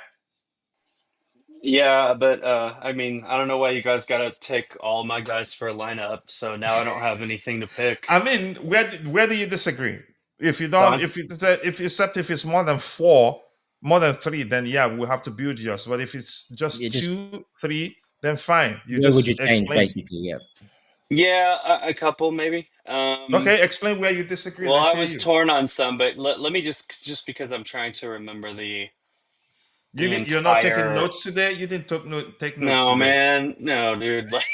Yeah, but I mean, I don't know why you guys got to take all my guys for a lineup. So now I don't have anything to pick. I mean, where do you disagree? If you don't, if it's more than 4, more than 3, then we'll have to build yours. But if it's just 2, 3, then fine. Would you change basically? Yeah. Yeah, a couple maybe. Okay, explain where you disagree. Well, Let's I hear was you. torn on some, but let me just because I'm trying to remember the You're not taking entire. notes today. You didn't take notes No, today. man, no, dude. Like,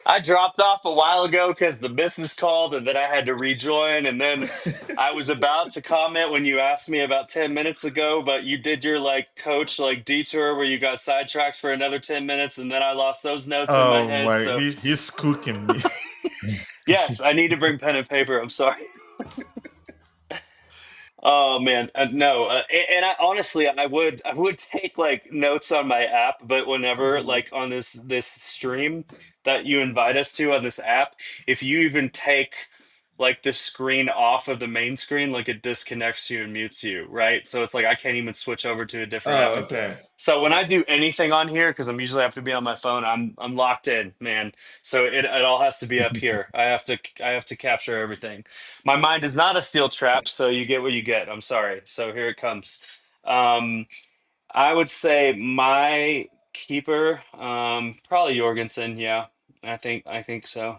I dropped off a while ago because the business called, and then I had to rejoin, and then I was about to comment when you asked me about 10 minutes ago, but you did your like coach like detour where you got sidetracked for another 10 minutes, and then I lost those notes in my Oh head. my, So he's cooking me. yes, I need to bring pen and paper. I'm sorry. Oh man, no, and I honestly, I would take like notes on my app, but whenever Mhm. like on this stream that you invite us to on this app, if you even take like the screen off of the main screen, like it disconnects you and mutes you, right? So it's like I can't even switch over to a different app. Oh, And okay. so when I do anything on here, because I'm usually have to be on my phone, I'm locked in, man. So it all has to be up here. I have to capture everything. My mind is not a steel trap, so you get what you get. I'm sorry. So here it comes. Um, I would say my keeper, probably Jorgensen. Yeah, I think so.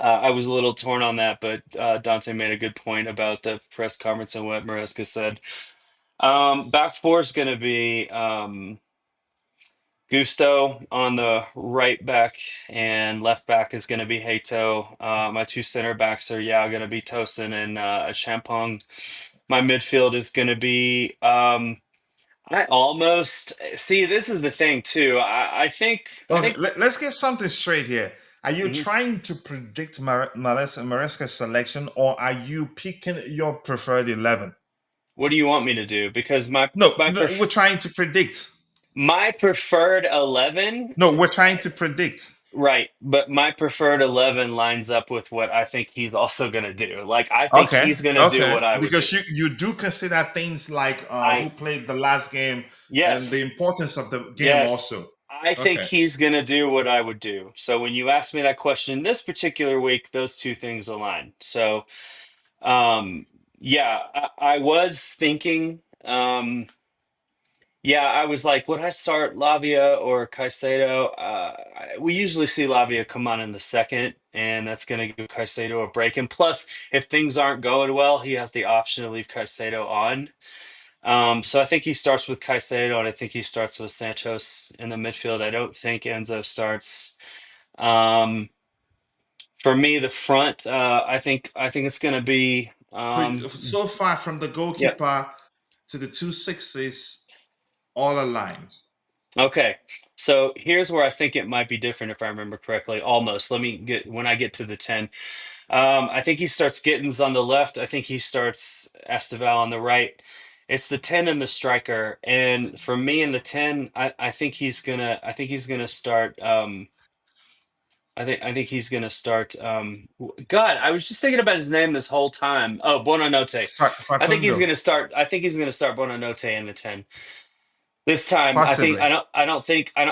I was a little torn on that, but Dante made a good point about the press conference and what Maresca said. Back four is going to be Gusto on the right back, and left back is going to be Hato. My two center backs are going to be Tosin and Champong. My midfield is going to be. I almost see. This is the thing too. I think. I Okay, think. let's get something straight here. Are you Mhm. trying to predict Maresca's selection, or are you picking your preferred 11? What do you want me to do? Because my No, my no, we're pref- trying to predict. my preferred 11. No, we're trying to predict. Right, but my preferred 11 lines up with what I think he's also going to do. Like, I think Okay, he's going to do okay. what I would do. Because you do consider things like who I, played the last game and the yes, importance of the game yes. also. I think Okay. he's going to do what I would do. So when you ask me that question this particular week, those two things align. So, um, yeah, I was thinking, yeah, I was like, would I start Lavia or Caicedo? We usually see Lavia come on in the second, and that's going to give Caicedo a break. And plus, if things aren't going well, he has the option to leave Caicedo on. So I think he starts with Caicedo, and I think he starts with Santos in the midfield. I don't think Enzo starts. Um, for me, the front, I think it's going to be. So far from the Yeah. goalkeeper to the two sixes, all aligned. Okay. So here's where I think it might be different if I remember correctly. Almost. Let me get when I get to the 10. I think he starts Gittens on the left. I think he starts Estevão on the right. It's the 10 and the striker. And for me in the 10, I think he's gonna start I think he's gonna start God, I was just thinking about his name this whole time. Oh, Buonanotte. Facundo, I think he's gonna start Buonanotte in the 10. This time, I think possibly.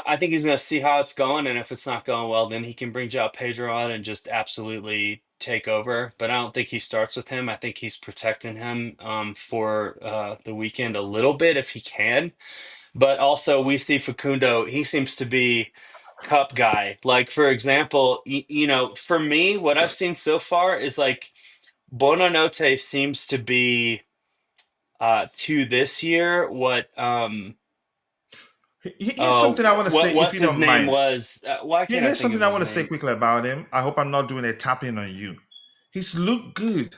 I think he's gonna see how it's going, and if it's not going well, then he can bring João Pedro on and just absolutely take over. But I don't think he starts with him. I think he's protecting him for the weekend a little bit if he can. But also, we see Facundo. He seems to be cup guy. Like for example, for me, what I've seen so far is like Bonanote seems to be to this year what Here's something I want to say, if what's you his don't name mind. was? Why can't I Here's think of something I his want to say name? quickly about him. I hope I'm not doing a tapping on you. He's looked good.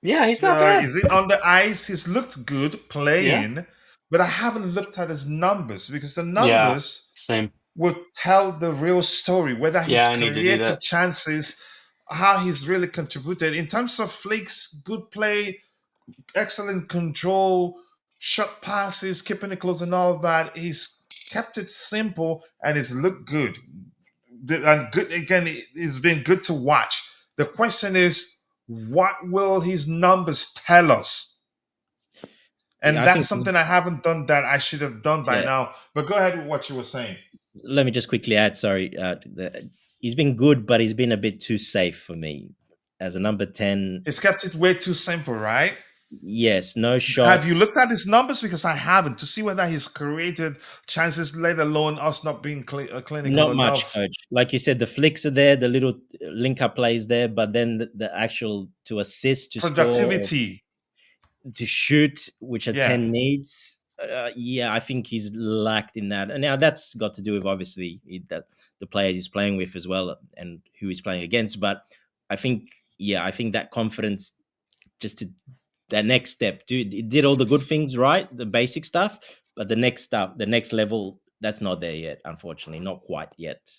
Yeah, he's not bad. Is it on the ice? He's looked good Yeah, playing, but I haven't looked at his numbers because the yeah, numbers same. will tell the real story, whether he's Yeah, I need to do created that. chances, how he's really contributed. In terms of flicks, good play, excellent control, short passes, keeping it close and all that. He's kept it simple and it's looked good. And good again, it's been good to watch. The question is, what will his numbers tell us? Yeah, And I that's think something I haven't done that I should have done by yeah. now. But go ahead with what you were saying. Let me just quickly add. Sorry, he's been good, but he's been a bit too safe for me as a number 10. He's kept it way too simple, right? Yes, no Have you shots. looked at his numbers? Because I haven't, to see whether he's created chances, let alone us not being clinical Not much, enough. coach. Like you said, the flicks are there, the little link up plays there, but then the actual to assist, to score, or Productivity. to shoot, which a Yeah. 10 needs. Yeah, I think he's lacked in that. And now that's got to do with obviously that the players he's playing with as well and who he's playing against. But I think, I think that confidence just to that next step, dude, it did all the good things, right? The basic stuff, but the next stuff, the next level, that's not there yet, unfortunately, not quite yet.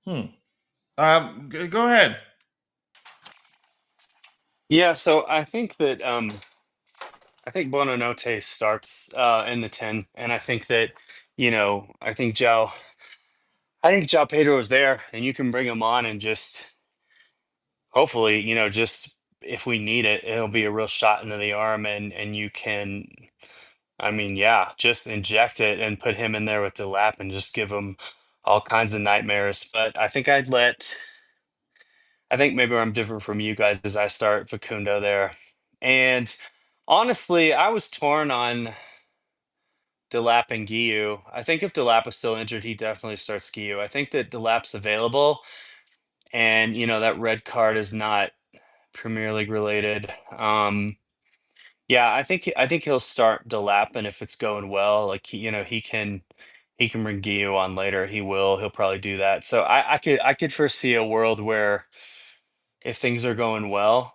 Go ahead. Yeah, so I think that I think Bonanote starts in the 10, and I think that I think João Pedro is there, and you can bring him on and just hopefully, just if we need it, it'll be a real shot into the arm, and you can, I mean, yeah, just inject it and put him in there with Delap and just give him all kinds of nightmares. But I think maybe where I'm different from you guys is I start Facundo there, and honestly, I was torn on Delap and Giu. I think if Delap is still injured, he definitely starts Giu. I think that Delap's available, and that red card is not Premier League related. Yeah, I think he'll start Delap, and if it's going well, like he can bring Giu on later. He will. He'll probably do that. So I could foresee a world where if things are going well,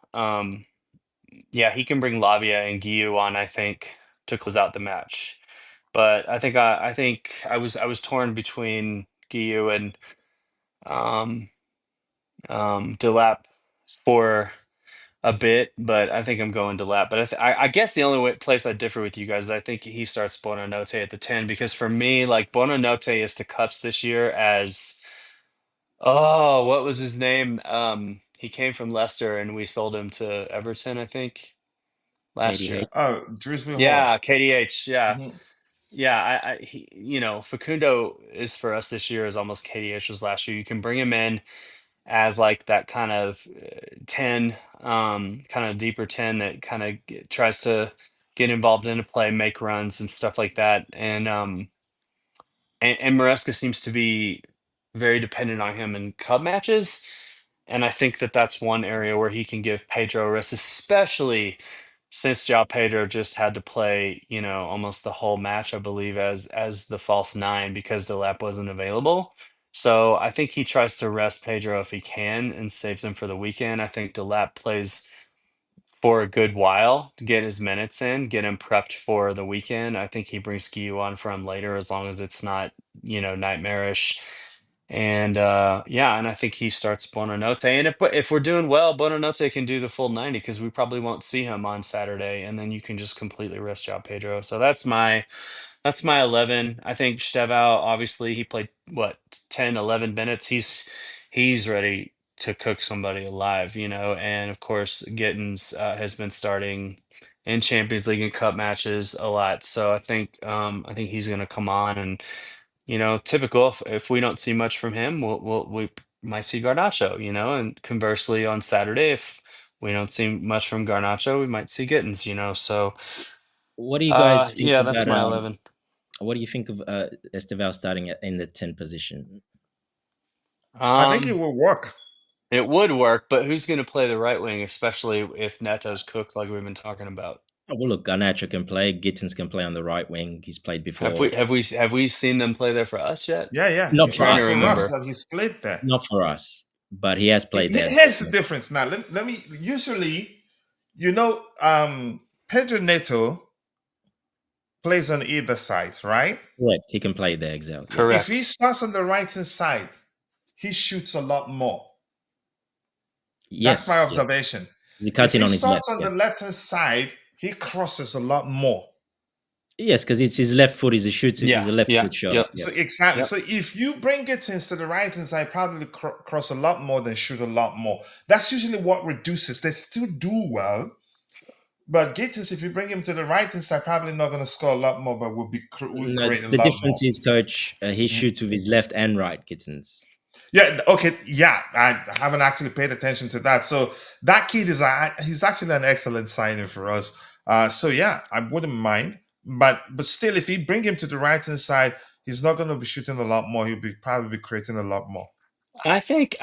yeah, he can bring Lavia and Giu on. I think to close out the match. But I think I was torn between Giu and um Delap for a bit, but I think I'm going Delap. But I guess the only place I differ with you guys is I think he starts Bonanote at the 10 because for me, like Bonanote is to Cups this year as oh, what was his name? He came from Leicester and we sold him to Everton, I think, last KDH. year. Oh, Drisby Hall. Yeah, KDH. Yeah. Mhm. Yeah, he, Facundo is for us this year is almost KDH was last year. You can bring him in as like that kind of 10, kind of deeper 10 that kind of tries to get involved in a play, make runs and stuff like that. And Maresca seems to be very dependent on him in club matches. And I think that that's one area where he can give Pedro a rest, especially since João Pedro just had to play, almost the whole match, I believe, as the false nine because Delap wasn't available. So I think he tries to rest Pedro if he can and saves him for the weekend. I think Delap plays for a good while to get his minutes in, get him prepped for the weekend. I think he brings Skiu on for him later as long as it's not, nightmarish. And yeah, and I think he starts Bonanote. And if we're doing well, Bonanote can do the full 90 because we probably won't see him on Saturday, and then you can just completely rest João Pedro. So that's my 11. I think Estevão, obviously, he played what 10, 11 minutes. He's ready to cook somebody alive, And of course, Gittens has been starting in Champions League and Cup matches a lot. So I think he's going to come on and typical. If we don't see much from him, we might see Garnacho, And conversely, on Saturday, if we don't see much from Garnacho, we might see Gittens. So What do you guys think yeah, that's about my 11. what do you think of Estevão starting in the 10 position? I think it Um, will work. it would work, but who's going to play the right wing, especially if Neto's cooked like we've been talking about? Oh, well, look, Garnacho can play. Gittens can play on the right wing. He's played before. Have we seen them play there for us yet? Yeah. Not He's for Trying played to us. for us, remember. but he's played there. Not for us, but he has played there. Here's the difference. Now, let me. Usually, Pedro Neto plays on either side, right? Correct. He can play there, exactly. Correct. If he starts on the right hand side, he shoots a lot more. Yes. That's my observation. Yes. He cuts If in he on his left. starts on the left hand side, he crosses a lot more. Yes, because it's his left foot. He's a shooter. Yeah, He's a left yeah, foot shot. yep. Yeah. So exactly. Yep. So if you bring Gittens to the right hand side, probably cross a lot more than shoot a lot more. That's usually what reduces. They still do well, but Gittens, if you bring him to the right hand side, probably not going to score a lot more, but will No, create a the lot difference more. is, Coach, he shoots with his left and right, Gittens. Yeah. Okay. Yeah. I haven't actually paid attention to that. So that kid he's actually an excellent signing for us. So yeah, I wouldn't mind. But still, if you bring him to the right hand side, he's not going to be shooting a lot more. He'll be probably be creating a lot more. I think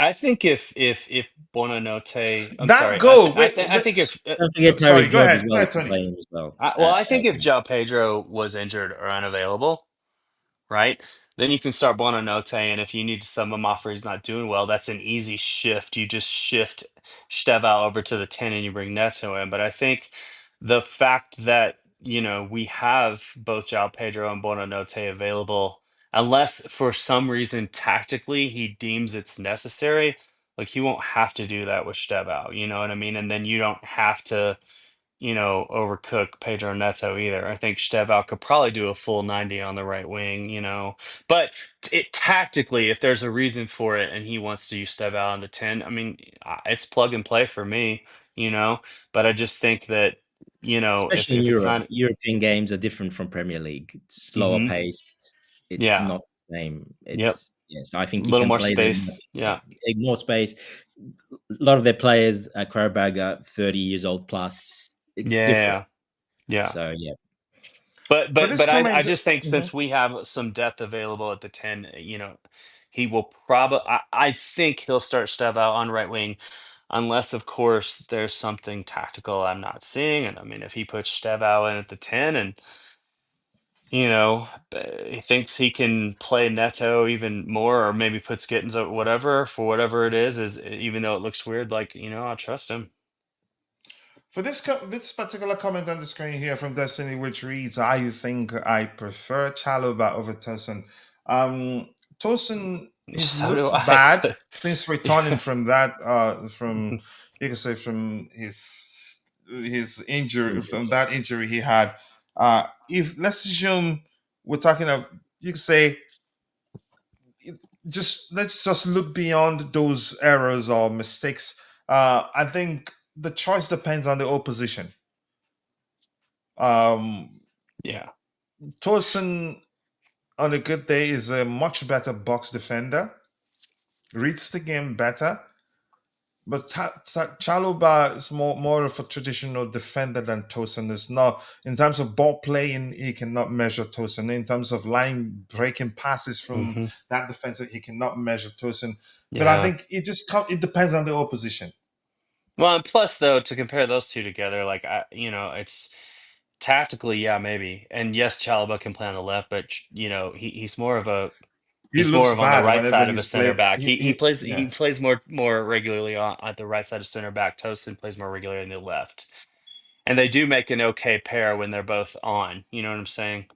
if Buonanotte, I'm That sorry, goal, I think if Don't forget sorry, Terry go George as ahead, well. To Tony. play him as well. I think if João Pedro was injured or unavailable, right? Then you can start Buonanotte, and if you need to sub him off or he's not doing well, that's an easy shift. You just shift Steva over to the 10 and you bring Neto in. But I think the fact that, we have both João Pedro and Buonanotte available, unless for some reason tactically he deems it's necessary, like he won't have to do that with Steva, you know what I mean? And then you don't have to overcook Pedro Neto either. I think Stevao could probably do a full 90 on the right wing, But it tactically, if there's a reason for it and he wants to use Stevao on the 10, I mean, it's plug and play for me, you know. But I just think that, if especially in if it's Europe, not, European games are different from Premier League. It's slower hmm paced. It's yeah, not the same. yep, It's yes. I a think you little can more play them space, yeah, more space. A lot of their players at Qarabag are 30 years old plus. It's different. yeah, yeah. So yeah, But For but this but I comment, just think mhm. since we have some depth available at the 10, he will probably I think he'll start Steva on right wing, unless of course there's something tactical I'm not seeing. And I mean, if he puts Steva in at the 10 and he thinks he can play Neto even more, or maybe puts Gittens or whatever for whatever it is even though it looks weird, like I trust him. For this particular comment on the screen here from Destiny, which reads, "I think I prefer Chalobah over Tosin." Tosin, he's So do looked I. bad But since returning yeah. from that. From you can say from his injury, from that injury he had. If let's assume we're talking of, you could say, just let's just look beyond those errors or mistakes. I think the choice depends on the opposition. Um, Yeah. Tosin on a good day is a much better box defender, reads the game better. But Chalobah is more of a traditional defender than Tosin is. Not in terms of ball playing, he cannot measure Tosin. In terms of line breaking passes from hmm that defensive, he cannot measure Tosin. But I Yeah. think it depends on the opposition. Well, and plus though, to compare those two together, like it's tactically, yeah, maybe. And yes, Chalaba can play on the left, but he's more of a He looks on the bad right whenever side of a he's center played. back. He Yeah. plays more regularly on at the right side of center back. Tosin plays more regularly on the left. And they do make an okay pair when they're both on. You know what I'm saying?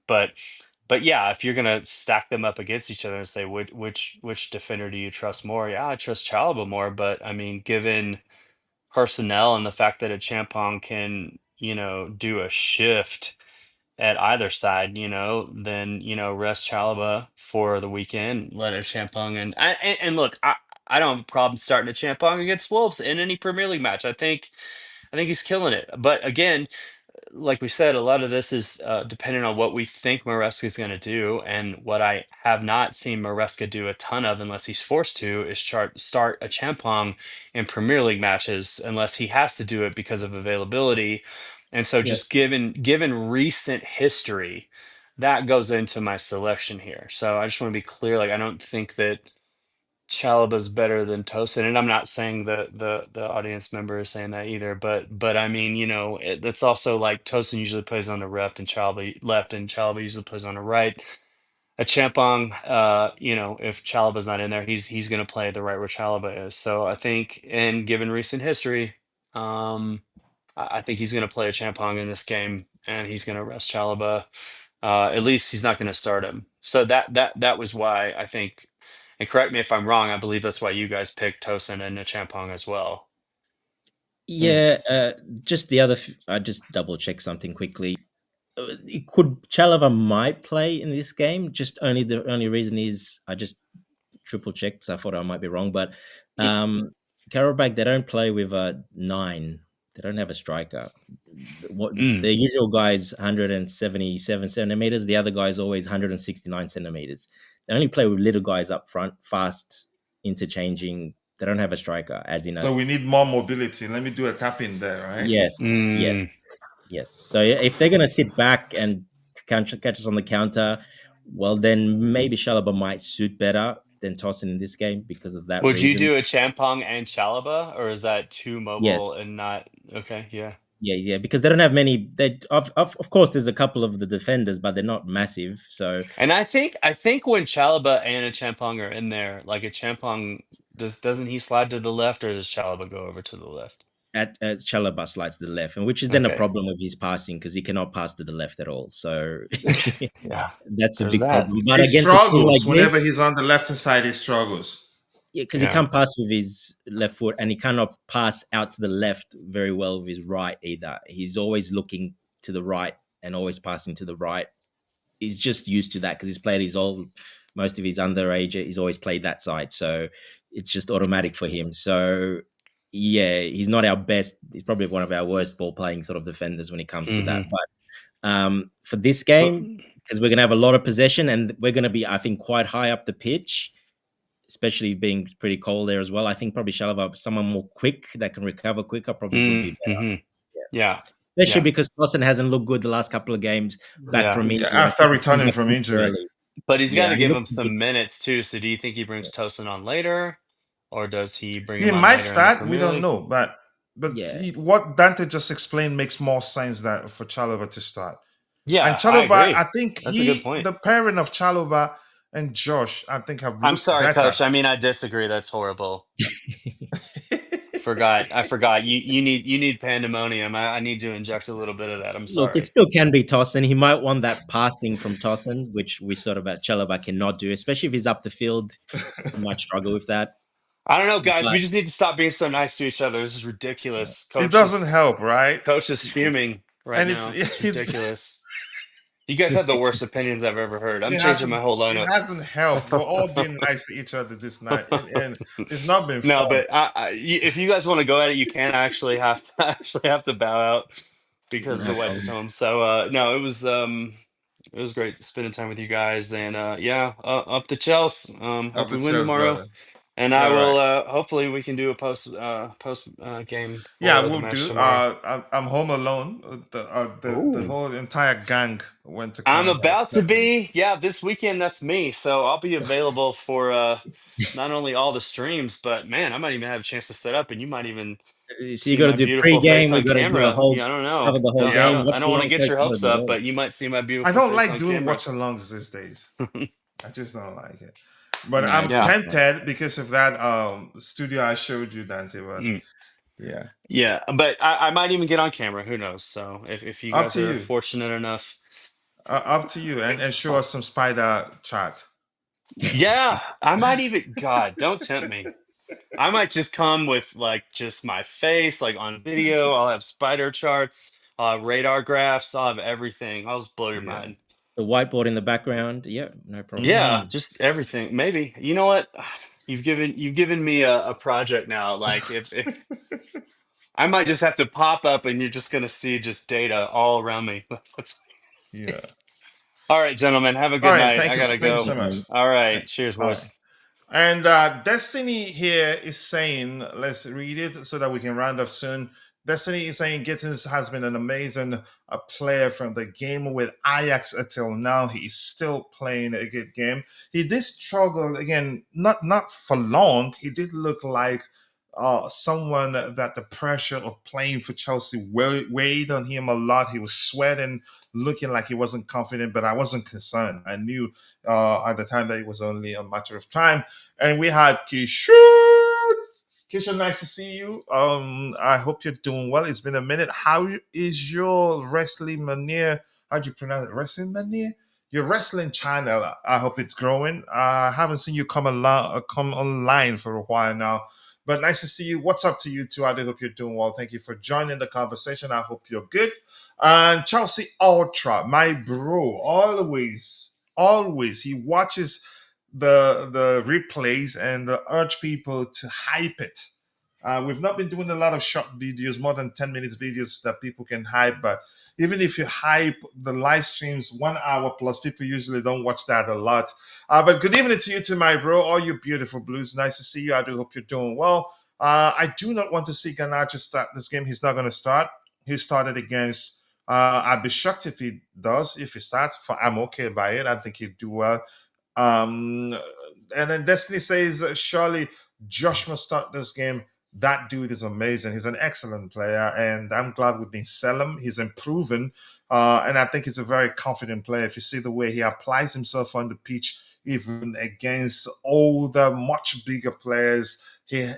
But yeah, if you're gonna stack them up against each other and say which defender do you trust more? Yeah, I trust Chalaba more, but I mean, given personnel and the fact that a Champong can, do a shift at either side, then rest Chalaba for the weekend, let a Champong and look, I don't have a problem starting a Champong against Wolves in any Premier League match. I think he's killing it. But again, like we said, a lot of this is dependent on what we think Maresca is going to do. And what I have not seen Maresca do a ton of, unless he's forced to, is start a Champong in Premier League matches, unless he has to do it because of availability. And so, yeah. just given recent history, that goes into my selection here. So I just want to be clear, like I don't think that Chalaba's better than Tosin, and I'm not saying that the audience member is saying that either, but I mean, it's also like Tosin usually plays on the left, and Chalaba usually plays on the right. A Champong, if Chalaba's not in there, he's gonna play the right where Chalaba is. So I think, and given recent history, I think he's gonna play a Champong in this game, and he's gonna rest Chalaba. At least he's not going to start him. So that was why I think, and correct me if I'm wrong, I believe that's why you guys picked Tosin and Champong as well. Mm. Yeah, just the other. I just double check something quickly. It could Chalava might play in this game. Just the only reason is I just triple check because I thought I might be wrong. But Y- Qarabag, they don't play with a 9. They don't have a striker. What Mm, their usual guy is 177 centimeters. The other guy is always 169 centimeters. They only play with little guys up front, fast, interchanging They don't have a striker, as in So we need more mobility. Let me do a tap in there, right? yes, yes, yes. So if they're gonna sit back and catch us on the counter, well, then maybe Chalobah might suit better than Tosin in this game because of that Would you reason. do a Champong and Chalobah, or is that too mobile Yes, and not okay? Yeah. yeah, because they don't have many. They of course there's a couple of the defenders, but they're not massive. So And I think when Chalobah and a Champong are in there, like a Champong doesn't he slide to the left, or does Chalobah go over to the left? at Chalobah slides to the left, and which is then a Okay. problem with his passing because he cannot pass to the left at all. So Yeah. that's a There's big that. problem. But He against a team like struggles this, whenever he's on the left hand side. He struggles. yeah, because he Yeah. can't pass with his left foot and he cannot pass out to the left very well with his right either. He's always looking to the right and always passing to the right. He's just used to that because he's played most of his underage. He's always played that side, so it's just automatic for him. So yeah, he's not our best. He's probably one of our worst ball playing sort of defenders when it comes to that. Mm-hmm. But for this But game, because we're going to have a lot of possession and we're going to be, I think, quite high up the pitch, especially being pretty cold there as well. I think probably Chalobah, someone more quick that can recover quicker, probably would be better. mm-hmm. Yeah. Especially Yeah. because Dawson hasn't looked good the last couple of games back Yeah. from injury. After returning from injury. Early. But he's got to Yeah, he give him looked some minutes too. So do you think he brings Tosin on later, or does he bring He him on might later in the start. We Premier don't League? know, but Yeah. what Dante just explained makes more sense that for Chalobah to start. Yeah, And I Chalobah, agree. I think That's a good point. the pairing of Chalobah and Josh, I think have I'm looked sorry, better. Coach. I mean, I disagree. That's horrible. I forgot. You need pandemonium. I need to inject a little bit of that. I'm Look, it sorry. still can be Tosin. He might want that passing from Tosin, which we sort of at Chalobah cannot do, especially if he's up the field. He might struggle with that. I don't know, guys. But We just need to stop being so nice to each other. This is ridiculous. It doesn't help, right? Coach is fuming right And now. It's it's ridiculous. You guys have the worst opinions I've ever heard. I'm it changing my whole it hasn't lineup. helped. We're all being nice to each other this night, and it's not been No, fun. but if you guys want to go at it, you can. I actually have to bow out because the wife is home. So no, it was great spending time with you guys, and yeah, up the Chelsea. Up Hope the we win chest, tomorrow, brother. and I All right. will. Hopefully, we can do a post game Yeah, for the we'll match do. tomorrow. I'm home alone. The Ooh. whole entire gang went to I'm come about to step in. be. Yeah, this weekend that's me. So I'll be available for not only all the streams, but man, I might even have a chance to set up, and you might even so you see got to my do beautiful face pre-game. We on got to do a camera. whole Yeah, I don't cover know. the whole Yeah. game. I don't want to get your hopes up, What? but you might see my I beautiful don't face like on doing camera. watch-alongs these days. I just don't like it. But No, I'm it's Yeah. tempted because of that studio I showed you, Dante. But Mm. yeah, Yeah, but I might even get on camera. Who knows? So if you up guys to are you. fortunate enough, Up to you, and show us some spider chat. yeah, I might even. God, don't tempt me. I might just come with like just my face, like on video. I'll have spider charts, I'll have radar graphs, I'll have everything. I'll just blow your Yeah. mind. The whiteboard in the background. Yeah, no problem. Yeah, just everything. Maybe. You know what? You've given me a project now. Like if I might just have to pop up and you're just gonna see just data all around me. Yeah. All right, gentlemen, have a All good right. night. I gotta Thank you go. so much. All right, cheers, All right. boys. And Destiny here is saying, let's read it so that we can round off soon. Destiny is saying Gittens has been an amazing player from the game with Ajax until now. He is still playing a good game. He did struggle again, not for long. He did look like someone that the pressure of playing for Chelsea weighed on him a lot. He was sweating, looking like he wasn't confident, but I wasn't concerned. I knew at the time that it was only a matter of time. And we had Kishore. Kisha, nice to see you. I hope you're doing well. It's been a minute. How is your wrestling mania? How do you pronounce it? Wrestling mania? Your wrestling channel. I hope it's growing. I haven't seen you come online for a while now. But nice to see you. What's up to you too? I do hope you're doing well. Thank you for joining the conversation. I hope you're good. And Chelsea Ultra, my bro, always, he watches the replays and urge people to hype it. We've not been doing a lot of short videos, more than 10 minutes videos that people can hype. But even if you hype the live streams 1 hour plus, people usually don't watch that a lot. But good evening to you, to my bro, all you beautiful blues. Nice to see you. I do hope you're doing well. I do not want to see Garnacho start this game. He's not going to start. He started against. I'd be shocked if he does. If he starts, I'm okay by it. I think he'd do well. And then Destiny says, surely Josh must start this game. That dude is amazing. He's an excellent player, and I'm glad we didn't sell him. He's improving, and I think he's a very confident player. If you see the way he applies himself on the pitch, even against older, much bigger players, he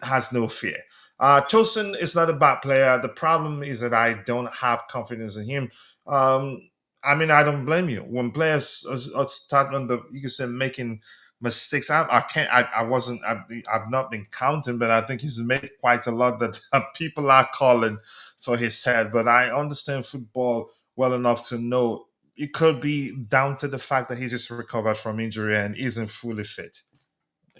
has no fear. Tosin is not a bad player. The problem is that I don't have confidence in him. I mean, I don't blame you. When players start on the, you can say, making mistakes. I can't. I wasn't. I've not been counting, but I think he's made quite a lot that people are calling for his head. But I understand football well enough to know it could be down to the fact that he's just recovered from injury and isn't fully fit.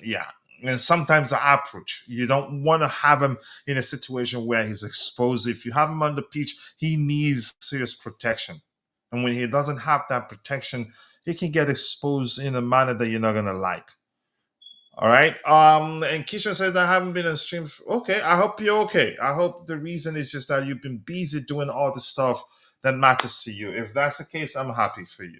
Yeah. And sometimes the approach, you don't want to have him in a situation where he's exposed. If you have him on the pitch, he needs serious protection. And when he doesn't have that protection, he can get exposed in a manner that you're not gonna like. All right. And Keisha says I haven't been on stream. Okay, I hope you're okay. I hope the reason is just that you've been busy doing all the stuff that matters to you. If that's the case, I'm happy for you.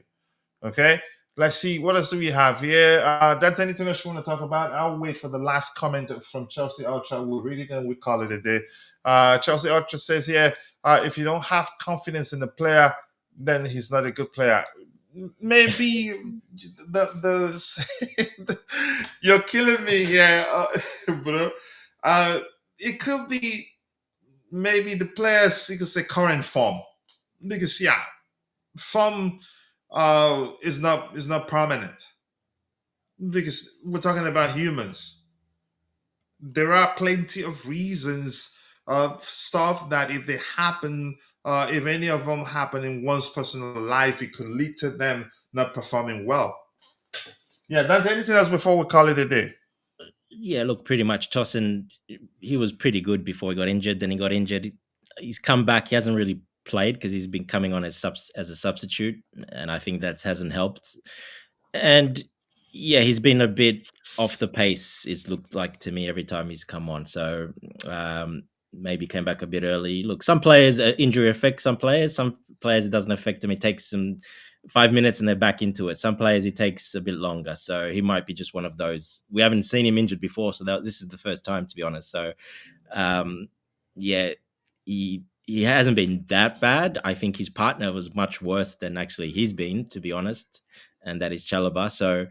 Okay. Let's see. What else do we have here? That's anything else you want to talk about? I'll wait for the last comment from Chelsea Ultra. We'll read it and we call it a day. Chelsea Ultra says here, if you don't have confidence in the player, then he's not a good player. Maybe you're killing me here, bro. It could be maybe the players, you could say, current form, because yeah, form is not prominent, because we're talking about humans. There are plenty of reasons of stuff that if they happen, if any of them happen in one's personal life, it could lead to them not performing well. Yeah, that's anything else before we call it a day? Yeah, look, pretty much Tosin, he was pretty good before he got injured. Then he got injured. He's come back. He hasn't really played because he's been coming on as a substitute, and I think that hasn't helped. And yeah, he's been a bit off the pace. It's looked like to me every time he's come on. So maybe came back a bit early. Look, some players injury affects some players. Some players it doesn't affect them. It takes them 5 minutes and they're back into it. Some players it takes a bit longer. So he might be just one of those. We haven't seen him injured before, so this is the first time, to be honest. So yeah, he hasn't been that bad. I think his partner was much worse than actually he's been, to be honest, and that is Chalobah. So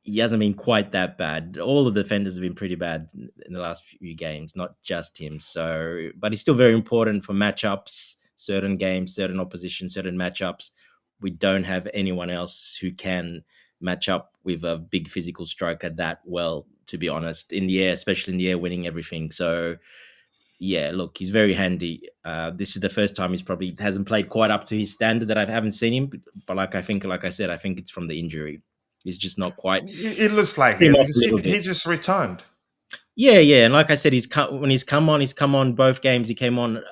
he hasn't been quite that bad. All the defenders have been pretty bad in the last few games, not just him. So, but he's still very important for matchups, certain games, certain opposition, certain matchups. We don't have anyone else who can match up with a big physical striker that well, to be honest, in the air, especially in the air, winning everything. So, yeah, look, he's very handy. This is the first time he's probably hasn't played quite up to his standard that I haven't seen him. But like I said, I think it's from the injury. He's just not quite. It looks like it because he just returned. Yeah, and like I said, when he's come on both games. He came on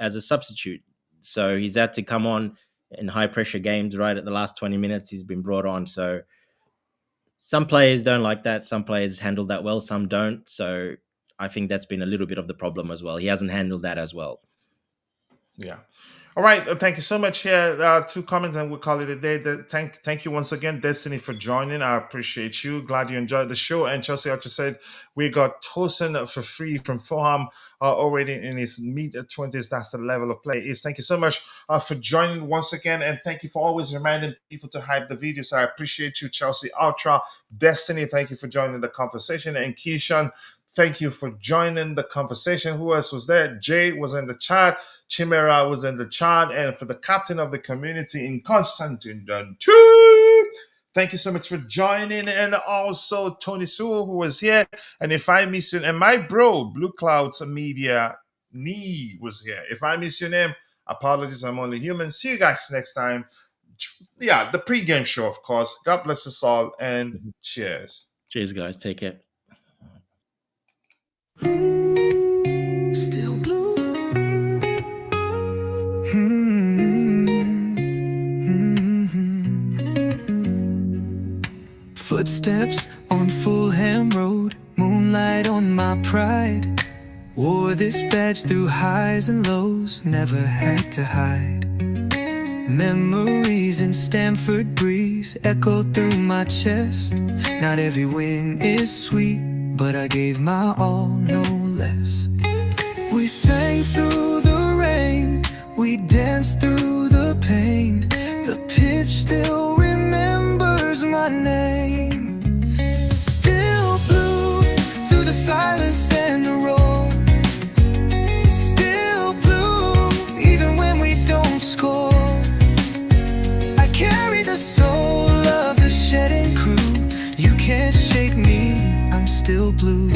as a substitute, so he's had to come on in high pressure games right at the last 20 minutes. He's been brought on. So some players don't like that. Some players handle that well. Some don't. So I think that's been a little bit of the problem as well. He hasn't handled that as well. Yeah. All right. Thank you so much. Here, 2 comments, and we'll call it a day. Thank you once again, Destiny, for joining. I appreciate you. Glad you enjoyed the show. And Chelsea Archer said we got Tosin for free from Fulham, already in his mid-20s. That's the level of play is. Thank you so much for joining once again, and thank you for always reminding people to hype the videos. I appreciate you, Chelsea Ultra. Destiny, thank you for joining the conversation, and Keishan, thank you for joining the conversation. Who else was there? Jay was in the chat. Chimera was in the chat. And for the captain of the community in Constantine Duntu, thank you so much for joining. And also Tony Sewell, who was here. And if I miss you, and my bro, Blue Clouds Media, Nee was here. If I miss your name, apologies. I'm only human. See you guys next time. Yeah, the pregame show, of course. God bless us all, and cheers. Cheers, guys. Take care. Still blue. Mm-hmm. Footsteps on Fulham Road, moonlight on my pride. Wore this badge through highs and lows, never had to hide. Memories in Stamford breeze echo through my chest. Not every win is sweet, but I gave my all, no less. We sang through the rain, we danced through the pain. The pitch still remembers my name. Still blue through the silence and the roar. Still blue even when we don't score. I carry the soul of the shedding crew. You can't shake me, I'm still blue.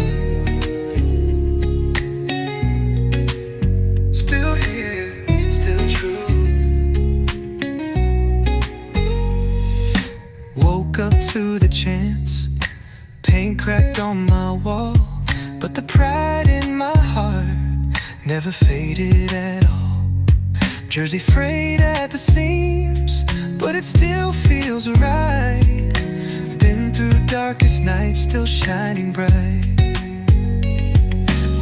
Still here, still true. Woke up to the chance, paint cracked on my wall, but the pride in my heart never faded at all. Jersey frayed at the seams, but it still feels right. Been through darkest nights, still shining bright.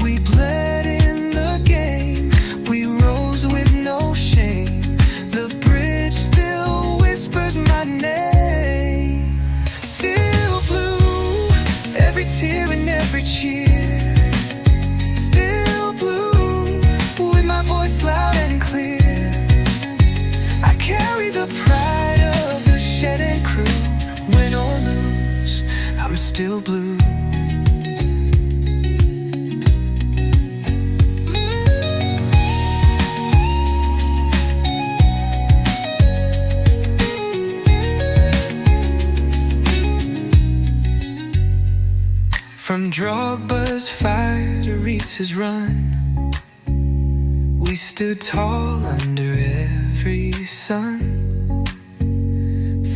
We bled in the game, we rose with no shame. The bridge still whispers my name. Still blue, every tear and every cheer. Still blue, with my voice loud and clear. I carry the pride of the shedding crew. Win or lose, I'm still blue. From Drogba's fire to Ritz's run, we stood tall under every sun.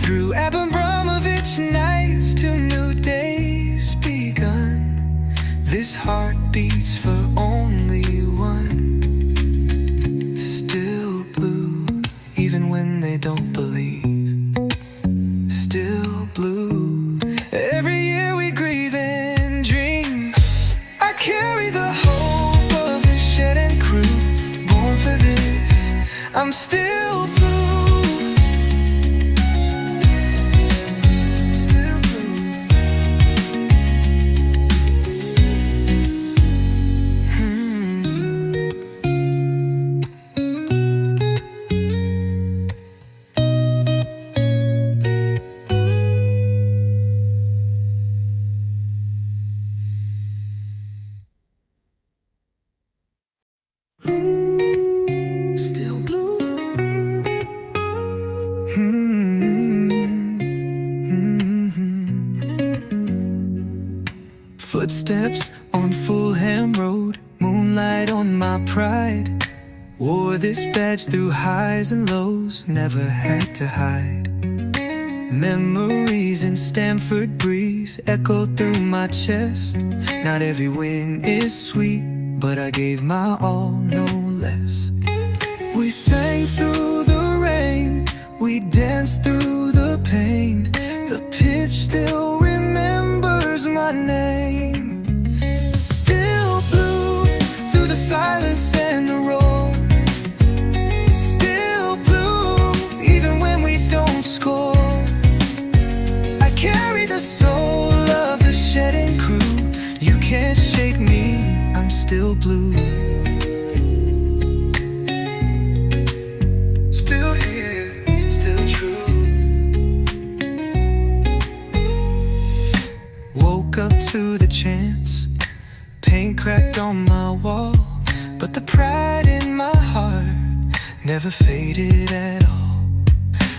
Through Abramovich nights to new days begun, this heart beats for only one. Still blue, even when they don't believe. Still blue, every year we grieve and dream. I carry the hope of the shedding crew, born for this, I'm still blue. Still blue. Still blue. Footsteps on Fulham Road, moonlight on my pride. Wore this badge through highs and lows, never had to hide. Memories in Stamford breeze echo through my chest. Not every win is sweet, but I gave my all, no less. We sang through the rain, we danced through the pain. The pitch still remembers my name. Still blue through the silence and the roar. Still blue even when we don't score. I carry the soul of the shedding crew. You can't shake me, I'm still blue. Still here, still true. Woke up to the chance, paint cracked on my wall, but the pride in my heart never faded at all.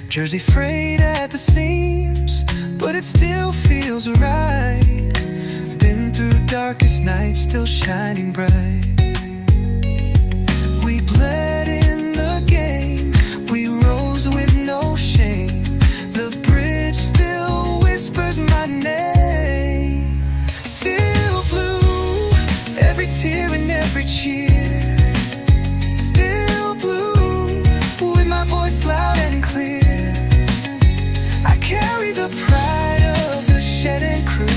Jersey frayed at the seams, but it still feels right. Been through darkest nights, still shining bright. We bled in the game, we rose with no shame. The bridge still whispers my name. Still blue, every tear and every cheer. Still blue, with my voice loud and clear. I carry the pride of the shed and crew.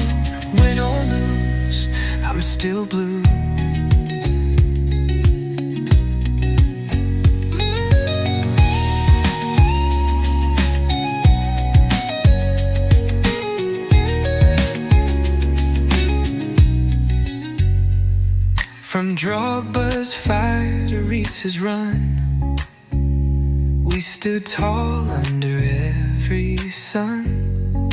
Win or lose, I'm still blue. From Drogba's fire to Ritz's run, we stood tall under every sun.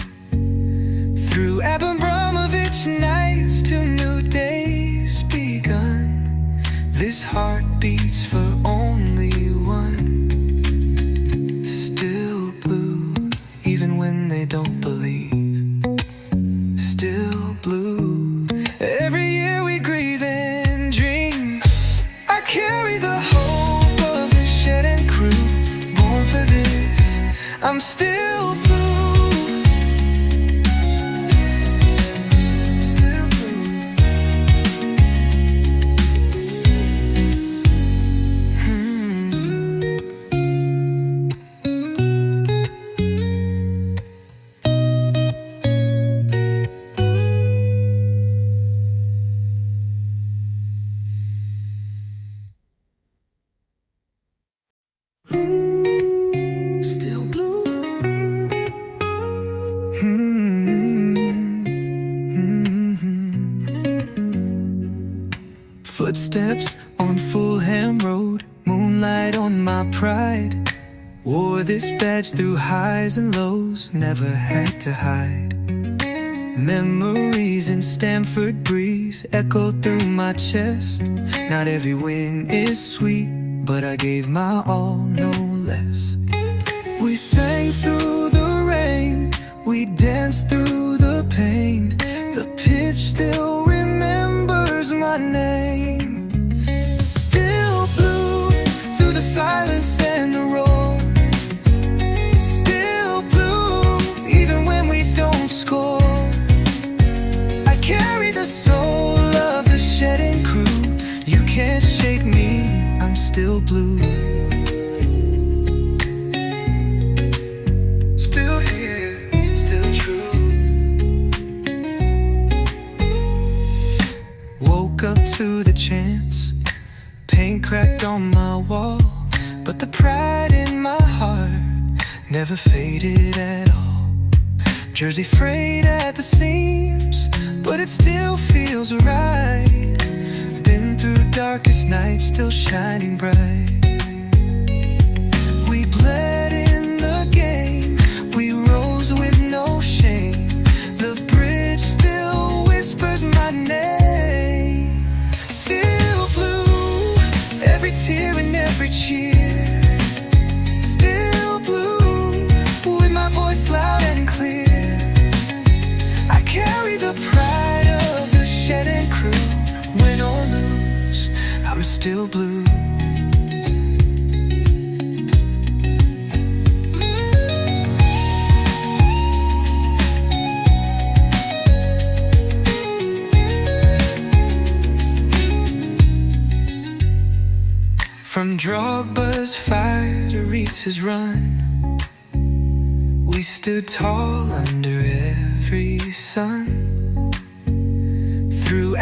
Through Abramovich nights to new days begun, this heart beats for only one. Still blue, even when they don't believe. Still blue, every year we grieve and dream. I carry the hope of the shed and crew. Born for this, I'm still blue. Still blue. Still blue. Footsteps on Fulham Road, moonlight on my pride. Wore this badge through highs and lows, never had to hide. Memories in Stamford breeze echo through my chest. Not every win is sweet, but I gave my all, no less. We sang through the rain, we danced through the pain. The pitch still remembers my name. Still blue through the silence and the roar. Still blue even when we don't score. I carry the soul of the shed and crew. You can't shake me, I'm still blue. Still here, still true. Woke up to the chance, paint cracked on my wall, but the pride in my heart never faded at all. Jersey frayed at the seams, but it still feels right. Been through darkest nights, still shining bright. We bled in the game, we rose with no shame. The bridge still whispers my name. Still blue, every tear and every cheer. Still blue, with my voice loud and clear. I carry the pride of the shed and crew. Win or lose, I'm still blue. From Drogba's fire to Ritz's run, we stood tall under every sun. Through